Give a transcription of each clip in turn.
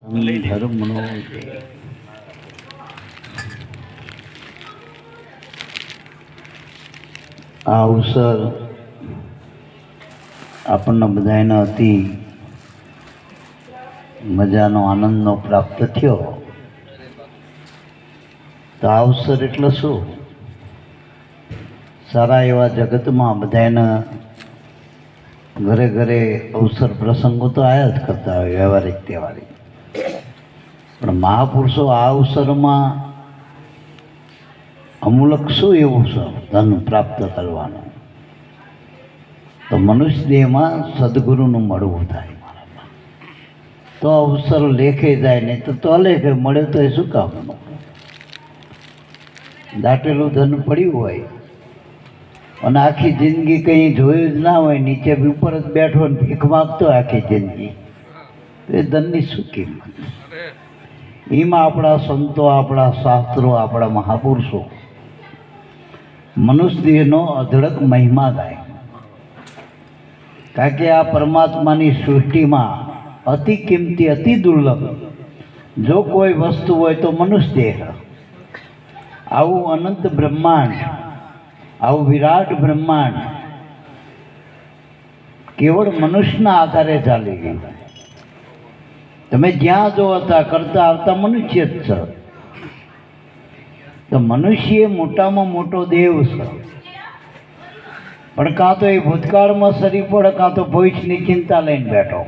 ધર્મનો આ અવસર આપણને બધાને અતિ મજાનો આનંદનો પ્રાપ્ત થયો. તો આ અવસર એટલે શું? સારા એવા જગતમાં બધાને ઘરે ઘરે અવસર પ્રસંગો તો આયા જ કરતા હોય, વ્યવહારિક તહેવારી. પણ મહાપુરુષો આ અવસરમાં અમૂલક શું એવું છે ધન પ્રાપ્ત કરવાનું? તો મનુષ્ય દેહમાં સદગુરુનું મળવું થાય. તો અવસર લેખે જાય, નહીં તો અલેખે મળે તો એ શું કામનું? દાટેલું ધન પડ્યું હોય અને આખી જિંદગી કંઈ જોયું જ ના હોય, નીચે ઉપર જ બેઠો ને ભીખ માગતો આખી જિંદગી, તો એ ધનની શું કિંમત? એમાં આપણા સંતો, આપણા શાસ્ત્રો, આપણા મહાપુરુષો મનુષ્ય દેહનો અઢળક મહિમા ગાય. કારણ કે આ પરમાત્માની સૃષ્ટિમાં અતિ કિંમતી, અતિ દુર્લભ જો કોઈ વસ્તુ હોય તો મનુષ્ય દેહ. આવું અનંત બ્રહ્માંડ, આવું વિરાટ બ્રહ્માંડ કેવળ મનુષ્યના આધારે ચાલી ગયું. તમે જ્યાં જો હતા કરતા આવતા મનુષ્ય જ છો. તો મનુષ્ય મોટામાં મોટો દેવ છે. પણ કાં તો એ ભૂતકાળમાં સરી પડે, કાં તો ભવિષ્યની ચિંતા લઈને બેઠો.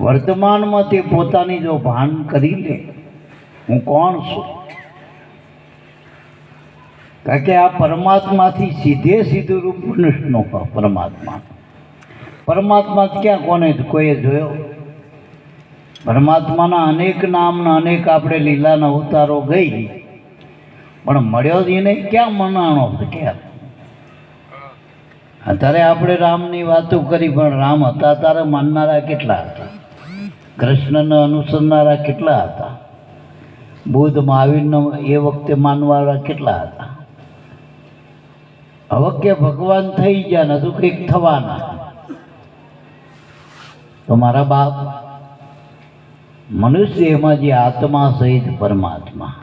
વર્તમાનમાં તે પોતાની જો ભાન કરી લે, હું કોણ છું? કારણ કે આ પરમાત્માથી સીધે સીધું રૂપ મનુષ્યનો પરમાત્મા. પરમાત્મા ક્યાં કોને કોઈએ જોયો? પરમાત્માના અનેક નામના અનેક આપણે લીલાના અવતારો ગઈ, પણ મળ્યો જ એને ક્યાં મનાણો છે? ક્યાં? અત્યારે આપણે રામની વાતો કરી, પણ રામ હતા ત્યારે માનનારા કેટલા હતા? કૃષ્ણને અનુસરનારા કેટલા હતા? બુદ્ધ મહાવીરનો એ વખતે માનવાવાળા કેટલા હતા? હવે કે ભગવાન થઈ ગયા ને હજુ કંઈક થવાના. તો મારા બાપ, મનુષ્ય એમાં જે આત્મા સહિત પરમાત્મા,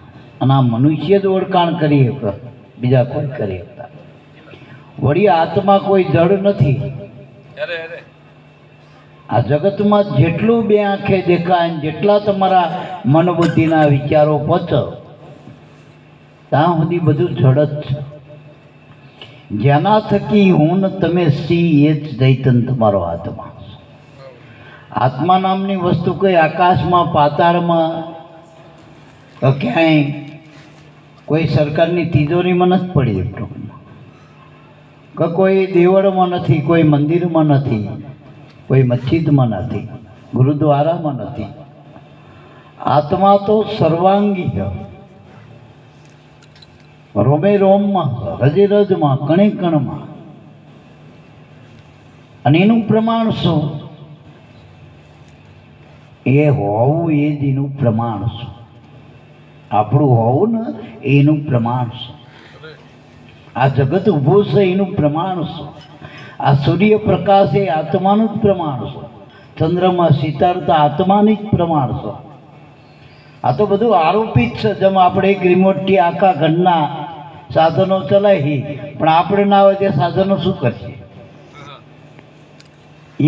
અને આ મનુષ્ય જ ઓળખાણ કરી શકે, બીજા કોઈ કરી શકતા. વળી આત્મા કોઈ જડ નથી. આ જગતમાં જેટલું બે આંખે દેખાય, જેટલા તમારા મન બુદ્ધિના વિચારો પચો, ત્યાં સુધી બધું જડ જ છે. જેના થકી હું ને તમે સી એ જ ચૈતન તમારો આત્મા. આત્મા નામની વસ્તુ કોઈ આકાશમાં, પાતાળમાં તો ક્યાંય કોઈ સરકારની તિજોરીમાં નથી પડી ટૂંકમાં, કે કોઈ દેવળમાં નથી, કોઈ મંદિરમાં નથી, કોઈ મસ્જિદમાં નથી, ગુરુદ્વારામાં નથી. આત્મા તો સર્વાંગી છે. રોમે રોમમાં, રજે રજમાં, કણે કણમાં. અને એનું પ્રમાણ શું? એ હોવું એ જ એનું પ્રમાણ છે. આપણું હોવું ને એનું પ્રમાણ છે. આ જગત ઊભું છે એનું પ્રમાણ છે. આ સૂર્યપ્રકાશ એ આત્માનું જ પ્રમાણ છે. ચંદ્રમાં સિતારતા આત્માની જ પ્રમાણ છે. આ તો બધું આરોપિત છે. જેમ આપણે એક રિમોટથી આખા ઘરના સાધનો ચલાવી, પણ આપણે ના હોય તે સાધનો શું કરશે?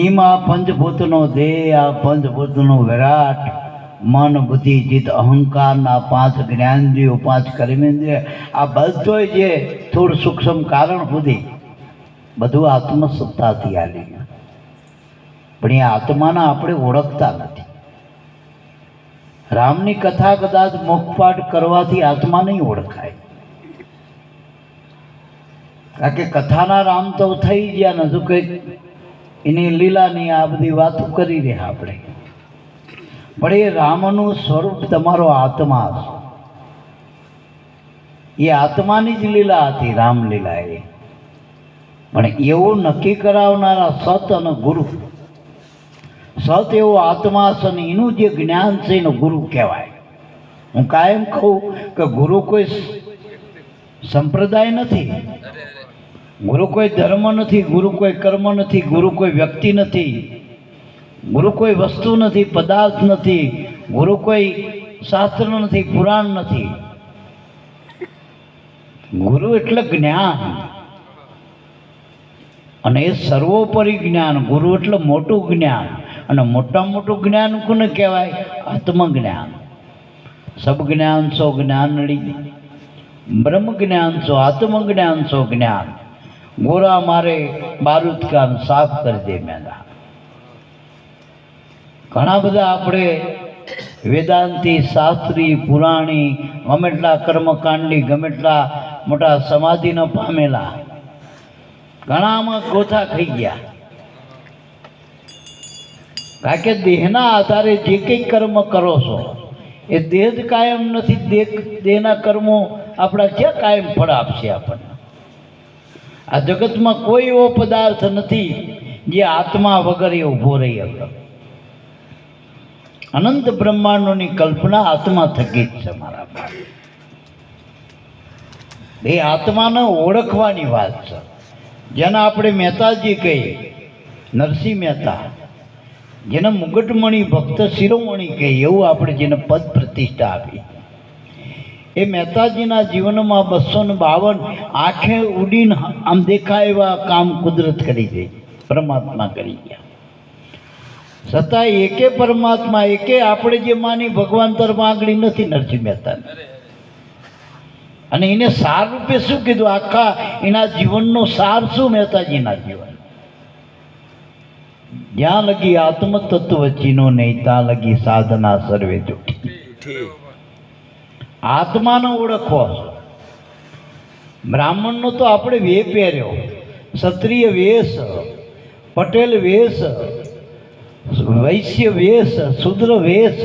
એમાં પંચભૂતનો દેહ, આ પંચભૂતનો વિરાટ મન, બુદ્ધિ, ચિત્ત, અહંકારના 5 જ્ઞાનેન્દ્રિયો, 5 કર્મેન્દ્રિય, આ બધો જે થોડું સૂક્ષ્મ કારણ સુધી બધું આત્મસત્તાથી આલી ગયું. પણ એ આત્માના આપણે ઓળખતા નથી. રામની કથા કદાચ મુખપાઠ કરવાથી આત્મા નહીં ઓળખાય. કારણ કે કથાના રામ તો થઈ ગયા ને, હજુ કંઈક એની લીલાની આ બધી વાતો કરી રહ્યા આપણે. પણ એ રામનું સ્વરૂપ તમારો આત્મા છે. એ આત્માની જ લીલા હતી, રામલીલા એ. પણ એવું નક્કી કરાવનારા સત અને ગુરુ. સત એવો આત્મા છે ને એનું જે જ્ઞાન છે એનો ગુરુ કહેવાય. હું કાયમ કહું કે ગુરુ કોઈ સંપ્રદાય નથી, ગુરુ કોઈ ધર્મ નથી, ગુરુ કોઈ કર્મ નથી, ગુરુ કોઈ વ્યક્તિ નથી. ગુરુ કોઈ વસ્તુ નથી, પદાર્થ નથી, ગુરુ કોઈ શાસ્ત્ર નથી, પુરાણ નથી. ગુરુ એટલે જ્ઞાન, અને એ સર્વોપરી જ્ઞાન. ગુરુ એટલે મોટું જ્ઞાન, અને મોટામાં મોટું જ્ઞાન કોને કહેવાય? આત્મજ્ઞાન. સબ જ્ઞાન સો જ્ઞાનડી, બ્રહ્મ જ્ઞાન સો આત્મજ્ઞાન સો જ્ઞાન. ગોરા મારે બાरूद કાન સાફ કરી દે મેલા. ઘણા બધા આપણે વેદાંતી, શાસ્ત્રી, પુરાણી, ગમે એટલા કર્મકાંડી, ગમે એટલા મોટા સમાધિને પામેલા, ઘણામાં ગોથા ખાઈ ગયા. કારણ કે દેહના આધારે જે કંઈ કર્મ કરો છો એ દેહ જ કાયમ નથી. દેહના કર્મો આપણા ક્યાં કાયમ ફળ આપશે આપણને? આ જગતમાં કોઈ એવો પદાર્થ નથી જે આત્મા વગર એ ઊભો રહી શકે. અનંત બ્રહ્માંડોની કલ્પના આત્મા થકી જ છે મારા ભાઈ. એ આત્માને ઓળખવાની વાત છે. જેને આપણે મહેતાજી કહીએ, નરસિંહ મહેતા, જેને મુગટમણી ભક્ત શિરોમણી કહીએ, એવું આપણે જેને પદ પ્રતિષ્ઠા આપી. એ મહેતાજીના જીવનમાં 252 આંખે ઉડીને આમ દેખાય એવા કામ કુદરત કરી દે, પરમાત્મા કરી ગયા. છતાં એકે પરમાત્મા, એકે આપણે જે માની ભગવાન તરફ આંગળી નથી નરસિંહ મહેતાને. અને એને સાર રૂપે શું કીધું? આખા એના જીવનનો સાર શું? મહેતાજીના જીવન, જ્યાં લગી આત્મતત્વ ચીનો નહીં, ત્યાં લગી સાધના સર્વે જૂઠી. આત્માનો ઓળખવો. બ્રાહ્મણનો તો આપણે વે પહેર્યો, ક્ષત્રિય વેશ, પટેલ વેશ, વૈશ્ય વેશ, શુદ્ર વેશ,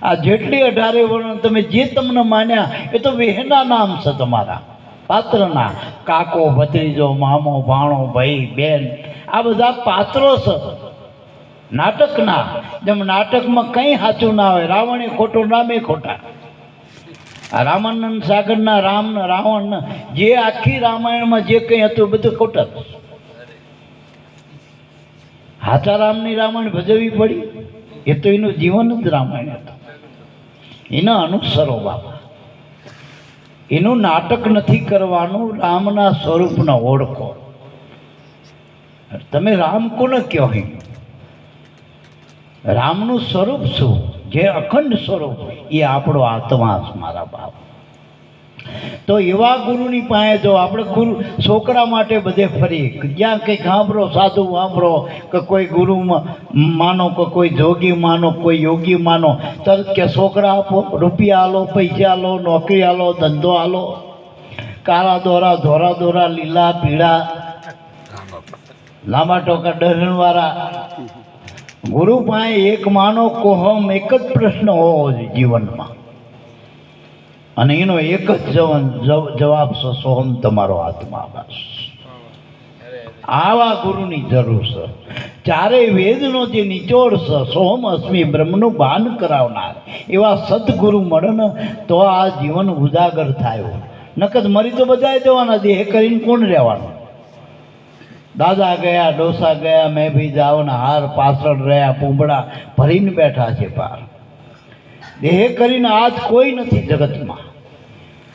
આ જેટલી 18 વર્ણ તમે જે તમને માન્યા એ તો વેહના નામ છે તમારા, પાત્રના. કાકો, ભત્રીજો, મામો, ભાણો, ભાઈ, બેન, આ બધા પાત્રો છે નાટકના. જેમ નાટકમાં કંઈ સાચું ના હોય, રાવણે ખોટો, રામે ખોટા. આ રામાનંદ સાગરના રામ ને રાવણ, જે આખી રામાયણમાં જે કંઈ હતું બધું ખોટા. હાચા રામની રામાયણ ભજવવી પડી? એ તો એનું જીવન જ રામાયણ હતું. એના અનુસરો બાબા. એનું નાટક નથી કરવાનું. રામના સ્વરૂપને ઓળખો. તમે રામ કોને કહો? રામનું સ્વરૂપ શું? જે અખંડ સ્વરૂપ, એ આપણો આત્મા છે મારા બાપ. તો એવા ગુરુની પાસે જો આપણે ગુરુ છોકરા માટે બધે ફરી, જ્યાં કંઈક સાંભળો, સાધુ સાંભળો, કે કોઈ ગુરુ માનો, કે કોઈ જોગી માનો, કોઈ યોગી માનો, તરત કે છોકરા આપો, રૂપિયા આલો, પૈસા આલો, નોકરી આલો, ધંધો આલો, કાળા દોરા, ધોરા દોરા, લીલા પીળા, લાંબા ટોકા, ડરણવાળા. ગુરુ પાસે એક માનો કોહમ, એક જ પ્રશ્ન હોવો જોઈએ જીવનમાં, અને એનો એક જ જવાબ છે, સોહમ તમારો આત્મા. બસ આવા ગુરુની જરૂર છે. ચારેય વેદનો જે નિચોડ છે, સોહમ અસ્મિ બ્રહ્મનું ભાન કરાવનાર એવા સદગુરુ મળે ને તો આ જીવન ઉજાગર થાય. નકર મરી તો બધાય જવાના, દેહ કરીને કોણ રહેવાનું? દાદા ગયા, ડોસા ગયા, મેં ભી જાઓ ને હાર પાછળ રહ્યા, પૂંબડા ભરીને બેઠા છે પાર. દેહ કરીને આજ કોઈ નથી જગતમાં.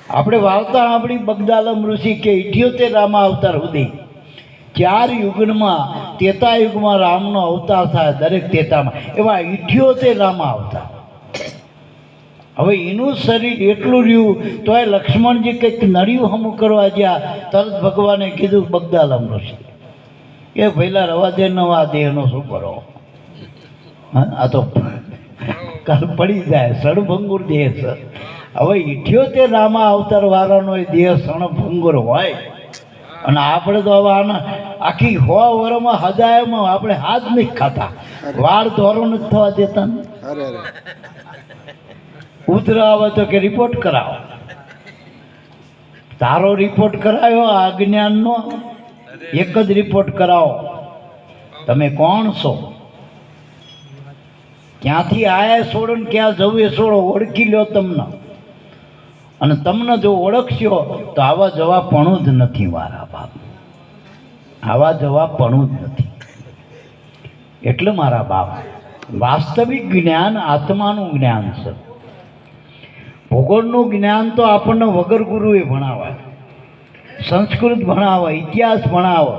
આપણે વાર્તા આપણી બગદાલમ ઋષિ કે 78 રામા અવતાર સુધી 4 યુગમાં 33 યુગમાં રામનો અવતાર થાય, દરેક 33માં એવા 78 રામા અવતાર. હવે એનું શરીર એટલું રહ્યું તોય લક્ષ્મણજી કંઈક નળિયું હમું કરવા ગયા, તરત ભગવાને કીધું બગદાલમ ઋષિ એ પહેલાં રવા દે, નવા દેહનો શું કરો? આ તો કાલ પડી જાય, સણભંગુર દેહ છે. હવે 78 રામા અવતાર વાળાનો એ દેહ સણભંગુર હોય, અને આપણે તો હવે આના આખી 100 વર્ષમાં હજાયમાં આપણે હાથ નહીં ખાતા, વાળ ધોરો નથી થવા દેતા. ઉધરા આવે તો કે રિપોર્ટ કરાવો. તારો રિપોર્ટ કરાયો આ અજ્ઞાનનો? એક જ રિપોર્ટ કરાવો, તમે કોણ છો, ક્યાંથી આયા છોડો ને ક્યાં જવું એ છોડો, ઓળખી લો તમને. અને તમને જો ઓળખશો તો આવા જવાબપણું જ નથી મારા બાપ, આવા જવાબપણું જ નથી. એટલે મારા બાપ, વાસ્તવિક જ્ઞાન આત્માનું જ્ઞાન છે. ભૂગોળનું જ્ઞાન તો આપણને વગર ગુરુએ ભણાવે, સંસ્કૃત ભણાવે, ઇતિહાસ ભણાવે,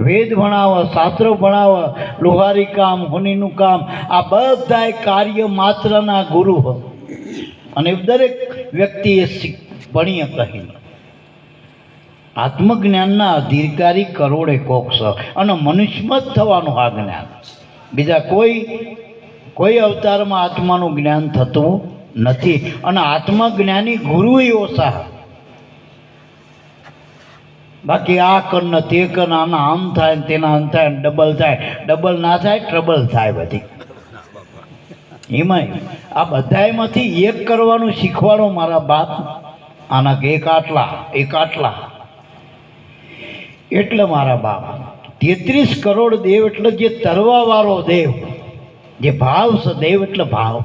વેદ ભણાવે, શાસ્ત્રો ભણાવે, લુહારી કામ, હોનીનું કામ, આ બધાય કાર્ય માત્રના ગુરુ હોય. અને દરેક વ્યક્તિએ ભણીએ કહીને આત્મજ્ઞાનના અધિકારી કરોડે કોક છે. અને મનુષ્યમાં જ થવાનું આ જ્ઞાન, બીજા કોઈ અવતારમાં આત્માનું જ્ઞાન થતું નથી. અને આત્મજ્ઞાની ગુરુ ઓછા. બાકી આ કર ને તે કર, આના આમ થાય ને તેના આમ થાય, ડબલ થાય, ડબલ ના થાય ટ્રબલ થાય બધી. એમાંય આ બધામાંથી એક કરવાનું શીખવાડો મારા બાપ. આના કે એક આટલા. એટલે મારા બાપ 33 કરોડ દેવ એટલે જે તરવાવાળો દેવ, જે ભાવ છે દેવ એટલે ભાવ,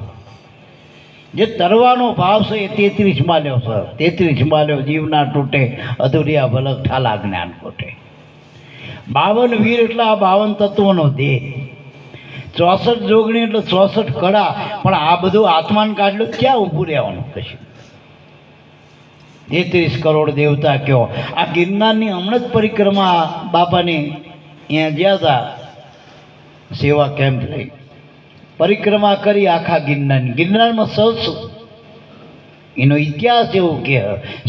જે તરવાનો ભાવ છે એ 33 માલ્યો છે. 33 માલ્યો જીવના તૂટે, અધૂરિયા ભલક ઠાલા જ્ઞાન કોટે. 52 વીર એટલે આ 52 તત્વોનો દેહ. 64 જોગણી એટલે 64 કળા. પણ આ બધું આત્માન કાઢલું ક્યાં ઊભું રહેવાનું કશું. 33 કરોડ દેવતા કયો. આ ગિરનારની હમણાં જ પરિક્રમા બાપાની અહીંયા ગયા હતા, સેવા કેમ્પ લઈ પરિક્રમા કરી આખા ગિરનારની. ગિરનારમાં સૌ એનો ઇતિહાસ એવું કહે,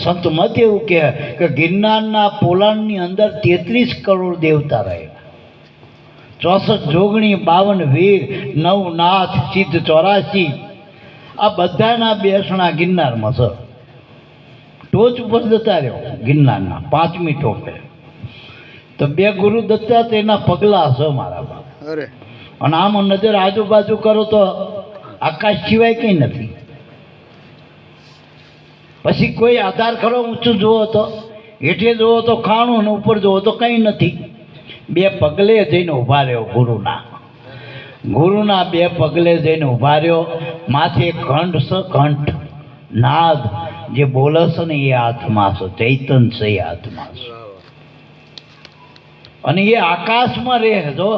સંત મત એવું કહે કે ગિરનારના પોલાણની અંદર 33 કરોડ દેવતા રહેલા. 64 જોગણી, 52 વીર, 9 નાથ, સિદ્ધ 84. આ બધાના બેસણા ગિરનારમાં છે. ટોચ ઉપર જતા રહ્યો ગિરનારના 5મી ટોપે. તો 2 ગુરુ દત્તાત્રેયના પગલા છે મારા બાપ. અને આમ નજર આજુબાજુ કરો તો આકાશ સિવાય કંઈ નથી. પછી કોઈ આધાર ખરો ઊંચું જુઓ તો, હેઠે જુઓ તો ખાણું, અને ઉપર જુઓ તો કંઈ નથી. 2 પગલે જઈને ઊભા રહ્યો ગુરુના 2 પગલે જઈને ઊભા રહ્યો. માથે ઘંટ છે, ઘંટ નાદ જે બોલે છે ને એ આત્મા છે, ચૈતન છે એ આત્મા છે. અને એ આકાશમાં રહે. જો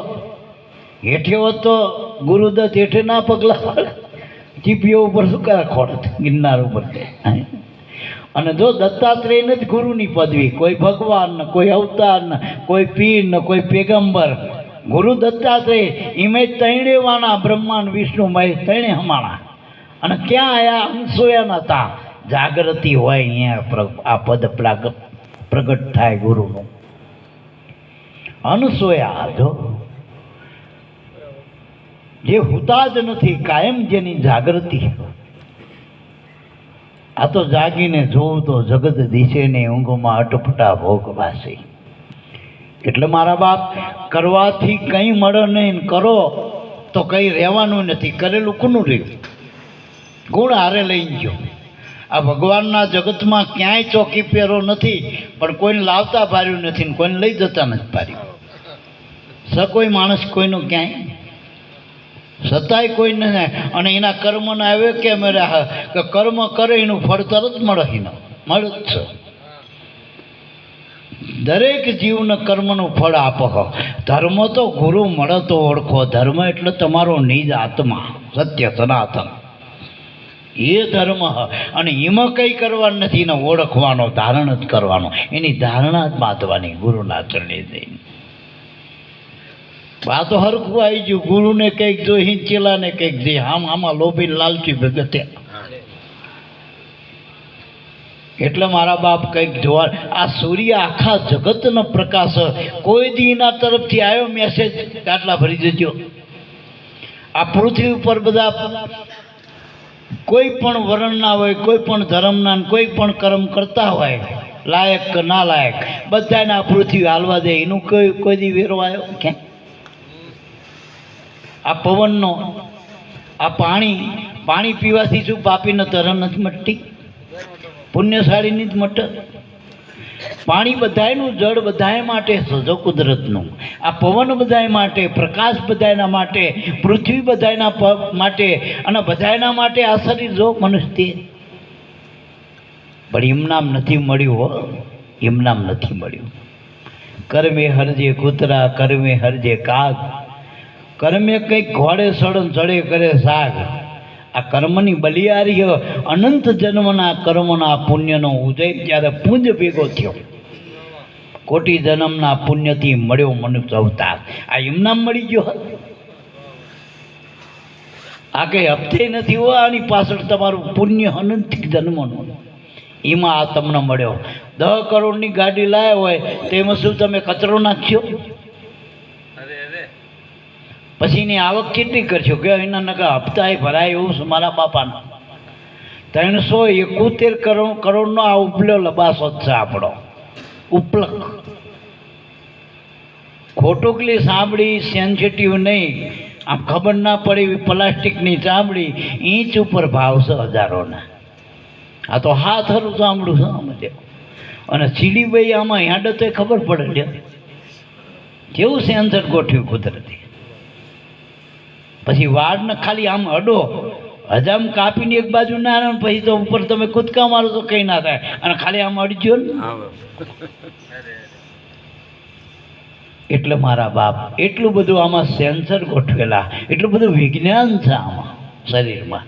હેઠે હોત તો ગુરુદત્ત હેઠે ના પગલા ચીપીઓ ઉપર શું કરે ખોટ ગિરનાર ઉપર. અને જો દત્તાત્રેયને જ ગુરુની પદવી, કોઈ ભગવાન ને, કોઈ અવતાર ને, કોઈ પીર ને, કોઈ પેગંબર. ગુરુ દત્તાત્રેય એમે તૈણેવાના, બ્રહ્માંડ વિષ્ણુ મહેશ તૈણે હમાણા. અને ક્યાં આયા અંશોયા નતા. જાગૃતિ હોય અહીંયા આ પદ પ્રગટ થાય ગુરુનું. અનસોયા જો જે હુતા જ નથી, કાયમ જેની જાગૃતિ. આ તો જાગીને જોવું તો જગત દિશે ને ઊંઘમાં અટપટા ભોગ વાસી. એટલે મારા બાપ, કરવાથી કંઈ મળે નહીં, કરો તો કંઈ રહેવાનું નથી. કરેલું કોનું રહ્યું? ગુણ હારે લઈ ગયો. આ ભગવાનના જગતમાં ક્યાંય ચોકી પહેરો નથી, પણ કોઈને લાવતા પાર્યું નથી ને કોઈને લઈ જતા નથી પાર્યું. કોઈ માણસ કોઈનું ક્યાંય સતાય કોઈ નથી. અને એના કર્મને આવ્યો કે કે કર્મ કરે એનું ફળ તરત મળે જ છે. દરેક જીવને કર્મનું ફળ આપો. ધર્મ તો ગુરુ મળે તો ઓળખો. ધર્મ એટલે તમારો નિજ આત્મા, સત્ય સનાતન, એ ધર્મ. અને એમાં કંઈ કરવાનું નથી, એને ઓળખવાનો, ધારણ જ કરવાનો. એની ધારણા જ બાંધવાની ગુરુના ચરણે જઈને. આ તો હરખું આવી ગયું. ગુરુને કંઈક જોઈ, ચેલાને કંઈક જોઈ, આમાં લોભી લાલચી ભગતે. એટલે મારા બાપ કંઈક જોવા. આ સૂર્ય આખા જગતનો પ્રકાશ. કોઈ દી એના તરફથી આવ્યો મેસેજ આટલા ભરી દેજો. આ પૃથ્વી ઉપર બધા કોઈ પણ વર્ણના હોય, કોઈ પણ ધર્મના, કોઈ પણ કર્મ કરતા હોય, લાયક કે ના લાયક, બધાને આ પૃથ્વી હાલવા દે. એનું કોઈ દી વેરો આવ્યો ક્યાં? આ પવનનો, આ પાણી પીવાથી શું પાપીને તરફ નથી મટતી? પુણ્યશાળીની જ મટે. પાણી બધાયનું, જળ બધાય માટે સજો કુદરતનું. આ પવન બધાય માટે, પ્રકાશ બધાયના માટે, પૃથ્વી બધાયના માટે, અને બધાયના માટે આ શરીર જો મનુષ્ય. પણ એમનામ નથી મળ્યું હો, એમનામ નથી મળ્યું. કર્મે હરજે કૂતરા, કર્મે હરજે કાગ, કર્મે કંઈક ઘોડે સડન ચડે કરે સાગ. આ કર્મની બલિયારી અનંત જન્મના કર્મના પુણ્યનો ઉદય જ્યારે પુંજ ભેગો થયો, કોટી જન્મના પુણ્યથી મળ્યો મનુષ્ય અવતાર. આ એમનામ મળી ગયો. આ કંઈ હપ્તે નથી હો. આની પાછળ તમારું પુણ્ય અનંત જન્મનું, એમાં આ તમને મળ્યો. 10 કરોડની ગાડી લાવ્યા હોય તેમાં શું તમે કચરો નાખ્યો? પછી એની આવક કેટલી કરશો કે એના નકા હપ્તા ભરાય એવું છે મારા બાપાનો. 371 કરોડનો આ ઉપલ્યો લબાસો જ છે આપણો. ઉપલક ખોટુકલી સાંભળી, સેન્સિટિવ નહીં, આમ ખબર ના પડે એવી પ્લાસ્ટિકની ચામડી, ઇંચ ઉપર ભાવ છે હજારોના. આ તો હાથ હરું ચામડું છે આમાં. અને સીડી ભાઈ આમાં હેડ તો ખબર પડે કેવું સેન્સર ગોઠવ્યું કુદરતી. પછી વાળને ખાલી આમ અડો, હજામ કાપીને એક બાજુ ના આવે, પછી તો ઉપર તમે કૂદકા મારો તો કંઈ ના થાય. અને ખાલી આમ અડજો ને એટલે મારા બાપ એટલું બધું આમાં સેન્સર ગોઠવેલા, એટલું બધું વિજ્ઞાન છે આમાં શરીરમાં.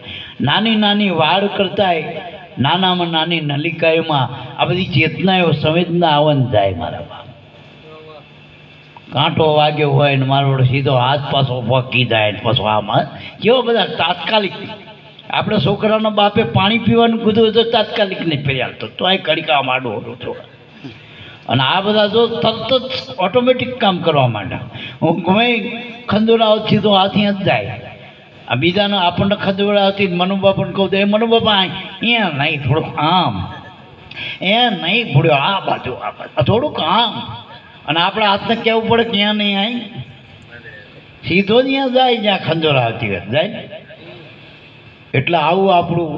નાની નાની વાળ કરતાંય નાનામાં નાની નલિકાઓમાં આ બધી ચેતનાઓ સંવેદના આવન જાય મારા બાપ. કાંટો વાગ્યો હોય ને મારો સીધો હાથ પાછો પકી જાય પાછો. આમાં કેવા બધા તાત્કાલિક. આપણે છોકરાના બાપે પાણી પીવાનું કીધું તો તાત્કાલિક નહીં પીર્યા તો આ કડીકા માંડો હતો છો. અને આ બધા જો તરત જ ઓટોમેટિક કામ કરવા માંડ્યા. હું ગમે ખંદોરાવથી તો હાથી જ જાય. આ બીજાને આપણને ખંદોરાવથી મનુબાપાને કહું તો એ મનુબાપા અહીંયા નહીં, થોડુંક આમ, એ નહીં ભૂડ્યો આ બાજુ, આ બાજુ થોડુંક આમ. અને આપણા હાથને કહેવું પડે કે ત્યાં નહીં આવી, સીધો ત્યાં જાય જ્યાં ખંદોરાવતી જાય. એટલે આવું આપણું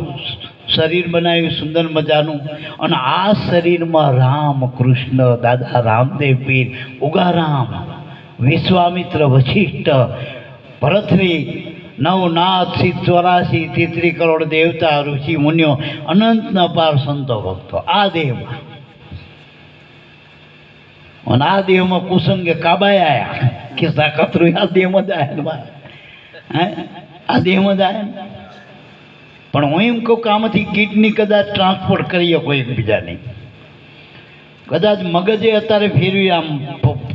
શરીર બનાવ્યું સુંદર મજાનું. અને આ શરીરમાં રામ કૃષ્ણ, દાદા રામદેવ પીર, ઉગારામ, વિશ્વામિત્ર, વશિષ્ઠ, ભરતરી, નવનાથ, 84 કરોડ દેવતા, ઋષિ મુનિઓ, અનંત અપાર સંતો ભક્તો આ દેહમાં. અને આ દેહમાં કુસંગે કાબાય આયા કે સાકતરું આ દેહમાં જ આયા. આ દેહમાં જ આયા. પણ હું એમ કહું કે આમાંથી કિડની કદાચ ટ્રાન્સપોર્ટ કરીએ કોઈ એકબીજાની, કદાચ મગજે અત્યારે ફેરવી આમ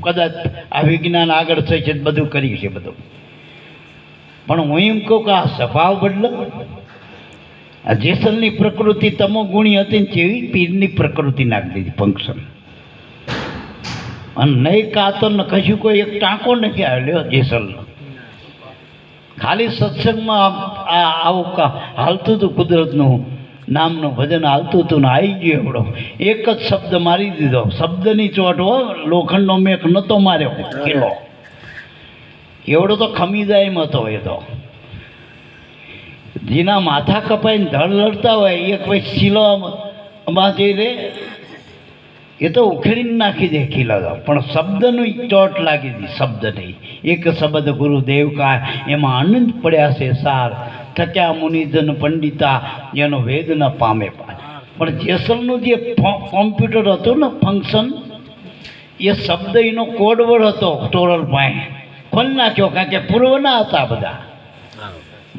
કદાચ આ વિજ્ઞાન આગળ થઈ છે બધું કરી છે બધું. પણ હું એમ કહું કે આ સ્વભાવ બદલો. આ જેસલની પ્રકૃતિ તમો ગુણી હતી ને જેવી પીરની પ્રકૃતિ નાખી દીધી ફંક્શન. અને નહીં કાતર ને કશું કોઈ એક ટાંકો નથી આવ્યો જેસલનો. ખાલી સત્સંગમાં આવું હાલતું હતું, કુદરતનું નામનું ભજન હાલતું હતું ને આવી ગયો એવડો એક જ શબ્દ મારી દીધો. શબ્દની ચોટ હો, લોખંડનો મેઘ નહોતો માર્યો કિલો. એવડો તો ખમી જાય એમ હતો. એ તો જેના માથા કપાઈને ધડ લડતા હોય એ કોઈ શીલોમાં જઈ રે એ તો ઉખેડીને નાખી દે ખીલા. પણ શબ્દની ચોટ લાગી હતી. શબ્દ નહીં, એક શબ્દ ગુરુદેવ કા, એમાં આનંદ પડ્યા છે સાર. થક્યા મુનિજન પંડિતા, જેનો વેદ ન પામે. પણ જેસલનું જે કોમ્પ્યુટર હતું ને ફંક્શન, એ શબ્દ એનો કોડવર્ડ હતો. તોરલ પાસે ખોલી નાખ્યો, કારણ કે પૂર્વના હતા બધા.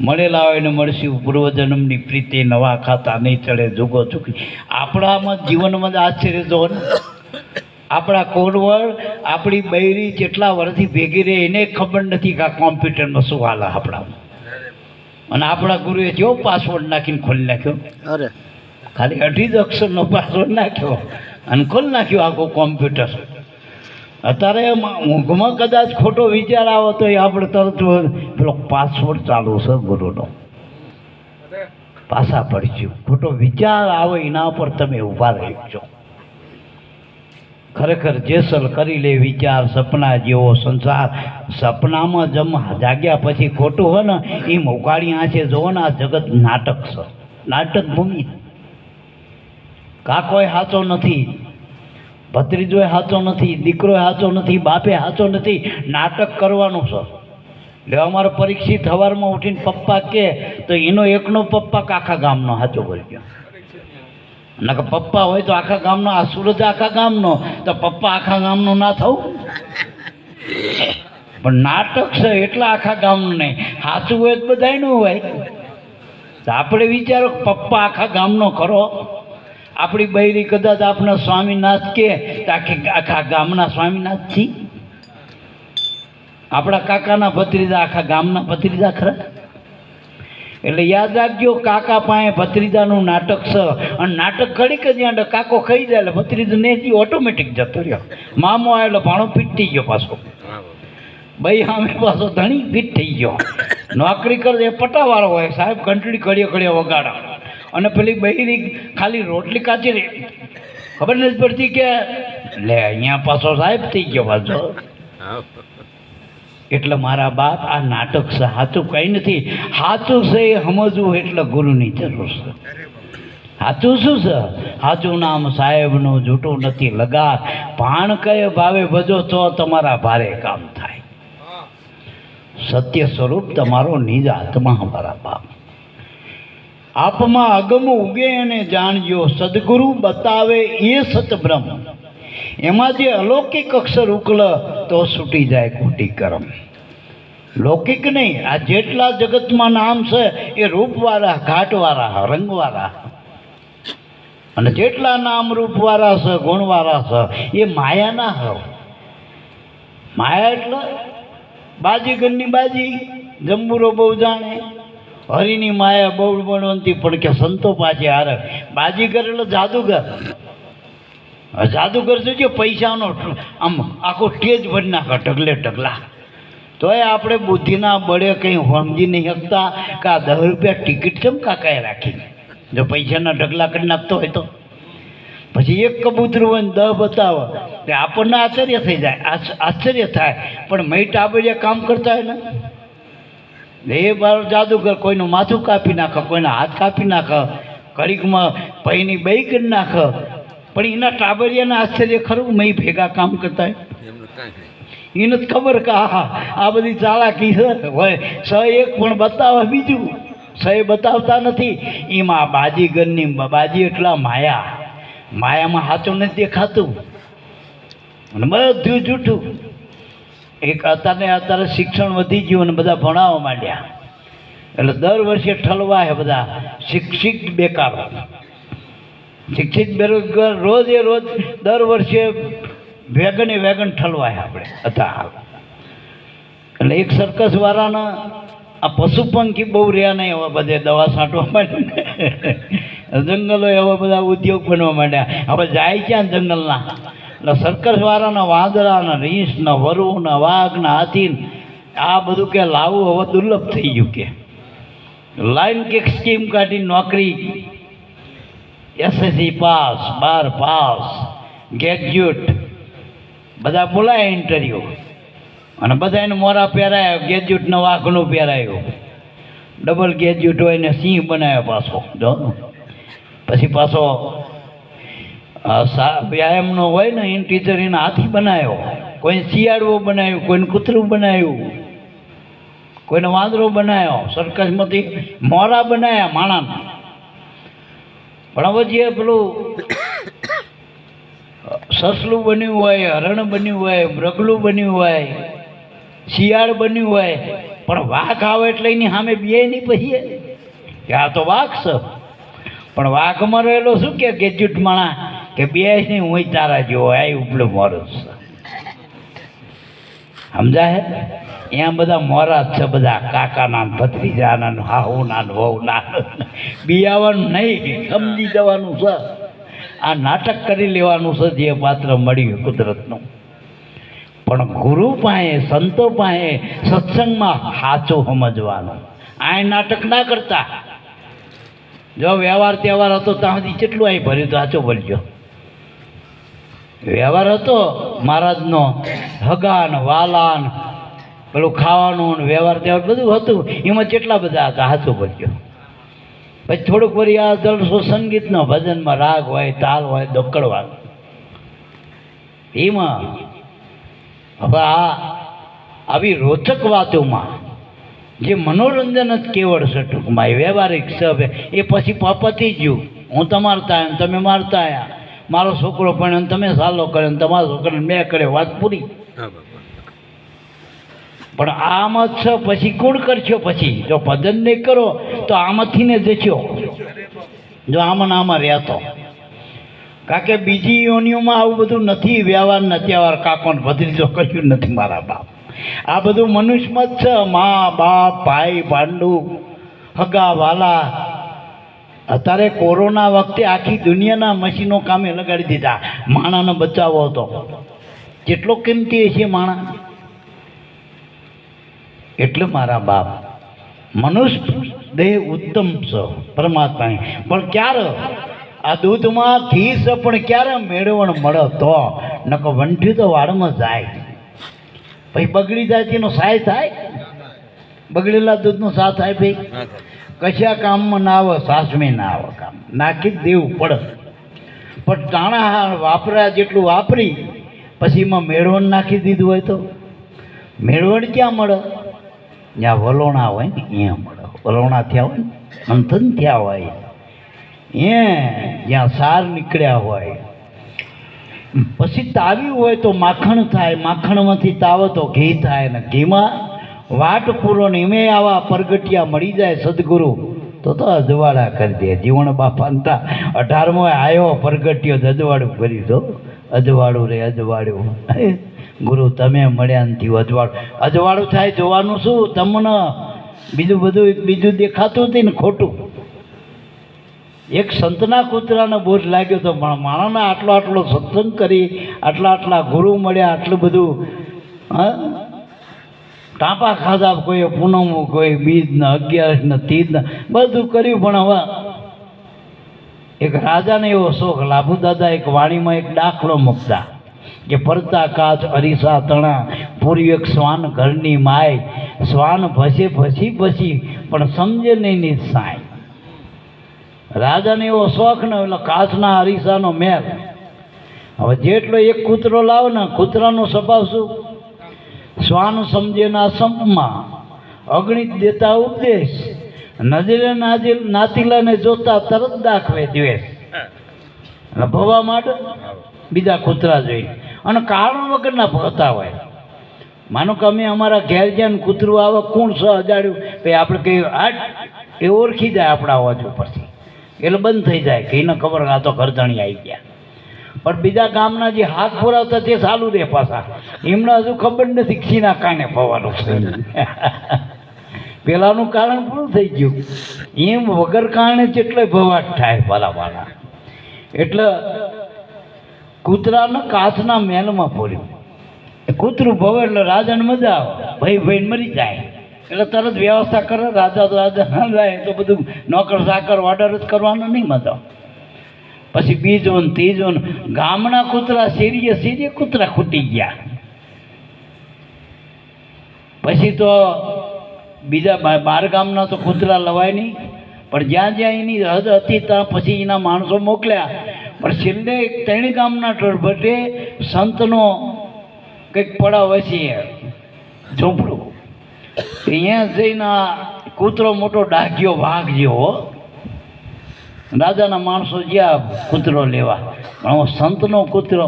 મળેલા હોય ને મળશું પૂર્વજન્મની પ્રીતિ, નવા ખાતા નહીં ચડે જુગો ચૂકી. આપણામાં જીવનમાં જ આશ્ચર્ય જો ને, આપણા કોડવર્ડ, આપણી બૈરી જેટલા વર્ષથી ભેગી રહે એને ખબર નથી કે આ કોમ્પ્યુટરમાં શું હાલ આપણામાં. અને આપણા ગુરુએ જેવો પાસવર્ડ નાખીને ખોલી નાખ્યો. અરે ખાલી 28 અક્ષરનો પાસવર્ડ નાખ્યો અને ખોલી નાખ્યો આખો કોમ્પ્યુટર. અત્યારે ઊંઘમાં કદાચ ખોટો વિચાર આવો તો એ આપણે તરત પેલો પાસવર્ડ ચાલુ છે ગુરુનો, પાછા પડશું. ખોટો વિચાર આવે એના પર તમે ઊભા રહેજો. ખરેખર જેસલ કરી લે વિચાર, સપના જેવો સંસાર. સપનામાં જાગ્યા પછી ખોટું હોય ને એમ ઉકાળી આંચે જોવો ને, આ જગત નાટક છે, નાટક ભૂમિ. કાકોય સાચો નથી, ભત્રીજોય સાચો નથી, દીકરો સાચો નથી, બાપે સાચો નથી. નાટક કરવાનું છે. એટલે અમારો પરીક્ષિત સવારમાં ઉઠીને પપ્પા કહે તો એનો એકનો પપ્પા આખા ગામનો સાચો કરી ગયો. નકર પપ્પા હોય તો આખા ગામનો, આ સુરત આખા ગામનો, તો પપ્પા આખા ગામનો ના થવું. પણ નાટક છે એટલા આખા ગામનું નહીં. સાચું હોય તો બધાયનું હોય. તો આપણે વિચારો પપ્પા આખા ગામનો ખરો. આપણી બૈરી કદાચ આપણા સ્વામીનાથ કે આખા ગામના સ્વામીનાથ છી. આપણા કાકાના ભત્રીજા આખા ગામના ભત્રીજા ખરા. એટલે યાદ રાખજો, કાકા પાસે ભત્રીજાનું નાટક છે. અને નાટક ઘડીક જ ત્યાં કાકો ખાઈ જાય એટલે ભત્રીજો નેજી ઓટોમેટિક જતો રહ્યો. મામો આવેલો ભાણો ફીટ થઈ ગયો પાછો. ભાઈ સામે પાછો ધણી ફીટ થઈ ગયો. નોકરી કરે એ પટાવાળો હોય સાહેબ, ઘંટડી કડીએ કડીએ વગાડા. અને પેલી બહેરી ખાલી રોટલી કાચી રહી, ખબર નથી પડતી કે લે અહીંયા પાછો સાહેબ થઈ ગયો પાછો. એટલે મારા બાપ આ નાટક છે, સાચું કંઈ નથી. સાચું છે એ સમજવું એટલે ગુરુની જરૂર છે. સાચું શું છે? સાચું નામ સાહેબનું જૂઠું નથી લગાર. ભાણ કયે ભાવે ભજો તો તમારા ભારે કામ થાય. સત્ય સ્વરૂપ તમારો નિજ આત્મા મારા બાપ. આપમાં અગમ ઉગે અને જાણજો, સદગુરુ બતાવે એ સતબ્રહ્મ. એમાં જે અલૌકિક અક્ષર ઉકલ તો છૂટી જાય કોટી કરમ. લૌકિક નહીં, આ જેટલા જગતમાં નામ છે એ રૂપવાળા, ઘાટવાળા, રંગવાળા. અને જેટલા નામ રૂપવાળા છે, ગુણવાળા છે, એ માયાના હ. માયા એટલે બાજીગરની બાજી, જંબુરો બહુ જાણે. હરિની માયા બહુ બળવંતી, પણ કે સંતો પાછી હારે. બાજીગર એટલે જાદુગર. જાદુગર જોજો પૈસાનો આમ આખો સ્ટેજ ભરી નાખે ઢગલે ઢગલા. તોય આપણે બુદ્ધિના બળે કંઈ સમજી નહીં શકતા કે આ 10 રૂપિયા ટિકિટ કેમ કાકાએ રાખી. જો પૈસાના ઢગલા કરી નાખતો હોય તો પછી એક કબૂતરું હોય ને 10 બતાવે તે આપણને આશ્ચર્ય થઈ જાય. આશ્ચર્ય થાય, પણ મેટ આપણે કામ કરતા હોય ને એ બાર જાદુગર કોઈનું માથું કાપી નાખે, કોઈના હાથ કાપી નાખે, ઘડીકમાં પૈની બઈ કરી નાખે. પણ એના ટાબરિયાના આશ્ચર્ય ખરું મેં ભેગા કામ કરતા હોય એને જ ખબર કે આ બધી ચાલાકી હોય. એક પણ બતાવે બીજું બતાવતા નથી. એમાં બાજીગરની બાજી એટલા માયા. માયામાં સાચું નથી દેખાતું અને બધું જૂઠું. એક અત્યારે શિક્ષણ વધી ગયું અને બધા ભણાવવા માંડ્યા એટલે દર વર્ષે ઠલવા હે બધા શિક્ષિત બેકારો, શિક્ષિત બેરોજગાર. રોજે રોજ દર વર્ષે વેગન ઠલવાય આપણે હતા. એટલે એક સર્કસ વાળાના આ પશુ પંખી બહુ રહ્યા નહીં, હવે બધે દવા છાંટવા માંડ્યા, જંગલો એવા બધા ઉદ્યોગ બનવા માંડ્યા. હવે જાય ક્યાં જંગલના? એટલે સર્કસ વાળાના વાંદરાના, રીંછના, વરુના, વાઘના, હાથી આ બધું કે લાવવું હવે દુર્લભ થઈ ગયું. કે લાઈન કે સ્કીમ કાઢી નોકરી, SSC પાસ, 12 પાસ, ગ્રેજ્યુએટ બધા બોલાય ઇન્ટરવ્યુ અને બધા એને મોરા પહેરાયા. ગ્રેજ્યુએટને વાઘનું પહેરાયું, ડબલ ગ્રેજ્યુએટ હોય ને સિંહ બનાવ્યો પાછો. જો પછી પાછો વ્યાયામનો હોય ને એને ટીચર એને હાથી બનાવ્યો, કોઈને શિયાળવો બનાવ્યું, કોઈને કૂતરું બનાવ્યું, કોઈને વાંદરો બનાવ્યો. સર્કસમાંથી મોરા બનાવ્યા માણસ. પણ હવે જે પેલું સસલું બન્યું હોય, હરણ બન્યું હોય, મૃગલું બન્યું હોય, શિયાળ બન્યું હોય, પણ વાઘ આવે એટલે એની સામે બે નહીં પહીએ કે આ તો વાઘ છે. પણ વાઘમાં રહેલો શું કે ગ્રેજ્યુએટ માણા કે બે નહીં, હું તારા જેવો આ ઉપલો મોરો છે. સમજાય? અહીંયા બધા મોરા જ છે, બધા કાકાના, ભત્રીજાના, હાહુના, વહુના. બિયાવાનું નહીં, સમજી જવાનું છે. આ નાટક કરી લેવાનું છે જે પાત્ર મળ્યું કુદરતનું. પણ ગુરુ પાસે, સંતો પાસે, સત્સંગમાં સાચું સમજવાનું. આ નાટક ના કરતા. જો વ્યવહાર તહેવાર હતો ત્યાં સુધી કેટલું અહીં ભર્યું તો સાચો ભરજો. વ્યવહાર હતો મહારાજનો, હગાન વાલાન, પેલું ખાવાનું વ્યવહાર તહેવાર બધું હતું, એમાં કેટલા બધા હતા, સાચું ભરજો. પછી થોડુંક વળી આ જલસો સંગીતનો, ભજનમાં રાગ હોય, તાલ હોય, દોકડવાનું એમાં. હવે આવી રોચક વાતોમાં જે મનોરંજન જ કેવળ છે ટૂંકમાં, એ વ્યવહારિક છે. હવે એ પછી પતી ગયું. હું તમારતા આવ્યા, તમે મારતા આવ્યા, મારો છોકરો પણ તમે સાલો કરે, તમારો છોકરો મેં કરે, વાત પૂરી. પણ આમ જ છે પછી કોણ કરશો? પછી જો ભજન નહીં કરો તો આમાંથી ને જશો, જો આમાં ને આમાં રહેતો. કારણ કે બીજી યોનિઓમાં આવું બધું નથી, વ્યવહાર ને તહેવાર કાકો ને ભત્રીજો કર્યું નથી મારા બાપ. આ બધું મનુષ્યમાં જ છે. મા બાપ ભાઈ ભાંડુ હગા વાલા. અત્યારે કોરોના વખતે આખી દુનિયાના મશીનો કામે લગાડી દીધા માણાને બચાવો હતો. કેટલો કિંમતી છે માણા. એટલે મારા બાપ મનુષ્ય દેહ ઉત્તમ છે પરમાત્માની. પણ ક્યારે આ દૂધમાં ઘી છે પણ ક્યારે મેળવણ મળે તો, નકો વંઠ્યું તો વાળમાં જાય પછી બગડી જાય તેનો સાય થાય? બગડેલા દૂધનો સા થાય ભાઈ? કશા કામમાં ના આવે, સાસમાં ના આવે કામ, નાખી જ દેવું પડે. પણ ટાણા વાપર્યા જેટલું વાપરી પછી એમાં મેળવણ નાખી દીધું હોય તો મેળવણ ક્યાં મળે? જ્યાં વલોણા હોય ને ત્યાં મળે. વલોણા થયા હોય ને મંથન થયા હોય જ્યાં સાર નીકળ્યા હોય. પછી તાવ્યું હોય તો માખણ થાય, માખણમાંથી તાવે તો ઘી થાય, ને ઘીમાં વાટ પૂરો ને એમે આવા પરગટિયા મળી જાય સદગુરુ તો અજવાળા કરી દે. જીવણ બાપા 18મો આવ્યો પરગટિયો અજવાળું કરી દો. અજવાળું રે અજવાળું, ગુરુ તમે મળ્યા નથી અજવાળું. અજવાળું થાય જોવાનું શું? તમને બીજું દેખાતું હતું ને ખોટું. એક સંતના કૂતરાને બોજ લાગ્યો તો માણસના આટલો સત્સંગ કરી, આટલા ગુરુ મળ્યા, આટલું બધું ટાંપા ખાધા, કોઈ પૂનમ, કોઈ બીજ ને 11 ને 30 ને બધું કર્યું. પણ હવે એક રાજાને એવો શોખ, લાભુ દાદા એક વાણીમાં એક દાખલો મૂકતા કે ફરતા કાચ અરીસા તણા પૂરી એક શ્વાન ઘરની માય, શ્વાન ભસે ભસી પણ સમજે નહીં ની સાય. રાજાને એવો શોખ ને એટલે કાચના અરીસાનો મેલ. હવે જેટલો એક કૂતરો લાવો ને, કૂતરાનો સ્વભાવ શું? શ્વાન સમજે ના સંપમાં, અગણિત દેતા ઉપદેશ, નજરે નાતીલાને જોતા તરત દાખવે દ્વેષ. ભવા માટે બીજા કૂતરા જોઈ અને કારણ વગરના ભરતા હોય. માનો કે અમે અમારા ઘેર જ્યાં કૂતરું આવે, કોણ છે અજાડ્યું, ભાઈ આપણે કહીએ આટ, એ ઓળખી જાય આપણા અવાજ ઉપરથી, એટલે બંધ થઈ જાય કે એને ખબર આ તો ઘરધણી આવી ગયા. પણ બીજા ગામના જે હાથ પુરાવતા તે ચાલુ રહે પાછા, એમને હજુ ખબર નથી ખીના કાને પવાનું છે. પેલાનું કારણ પૂરું થઈ ગયું. એમ વગર કારણે જેટલો ભવાટ થાય ભલા. એટલે કૂતરાને કાચના મહેલમાં પોર્યું. કૂતરું ભવે એટલે રાજાને મજા આવે, ભાઈ મરી જાય એટલે તરત વ્યવસ્થા કરે રાજા. તો રાજા ના જાય તો બધું નોકર સાકર ઓર્ડર જ કરવાનો નહીં મજા. પછી બીજો ને ત્રીજો ને ગામના કૂતરા શેરીએ કૂતરા ખૂટી ગયા. પછી તો બીજા 12 ગામના તો કૂતરા લવાય નહીં, પણ જ્યાં એની હદ હતી ત્યાં પછી એના માણસો મોકલ્યા. પણ છેલ્લે 3 ગામના ટરભટે સંતનો કંઈક પડાવ હશે ઝૂંપડું, અહીંયા જઈને કૂતરો મોટો ડાઘ્યો વાઘ જેવો. રાજાના માણસો ગયા કૂતરો લેવા, પણ સંતનો કૂતરો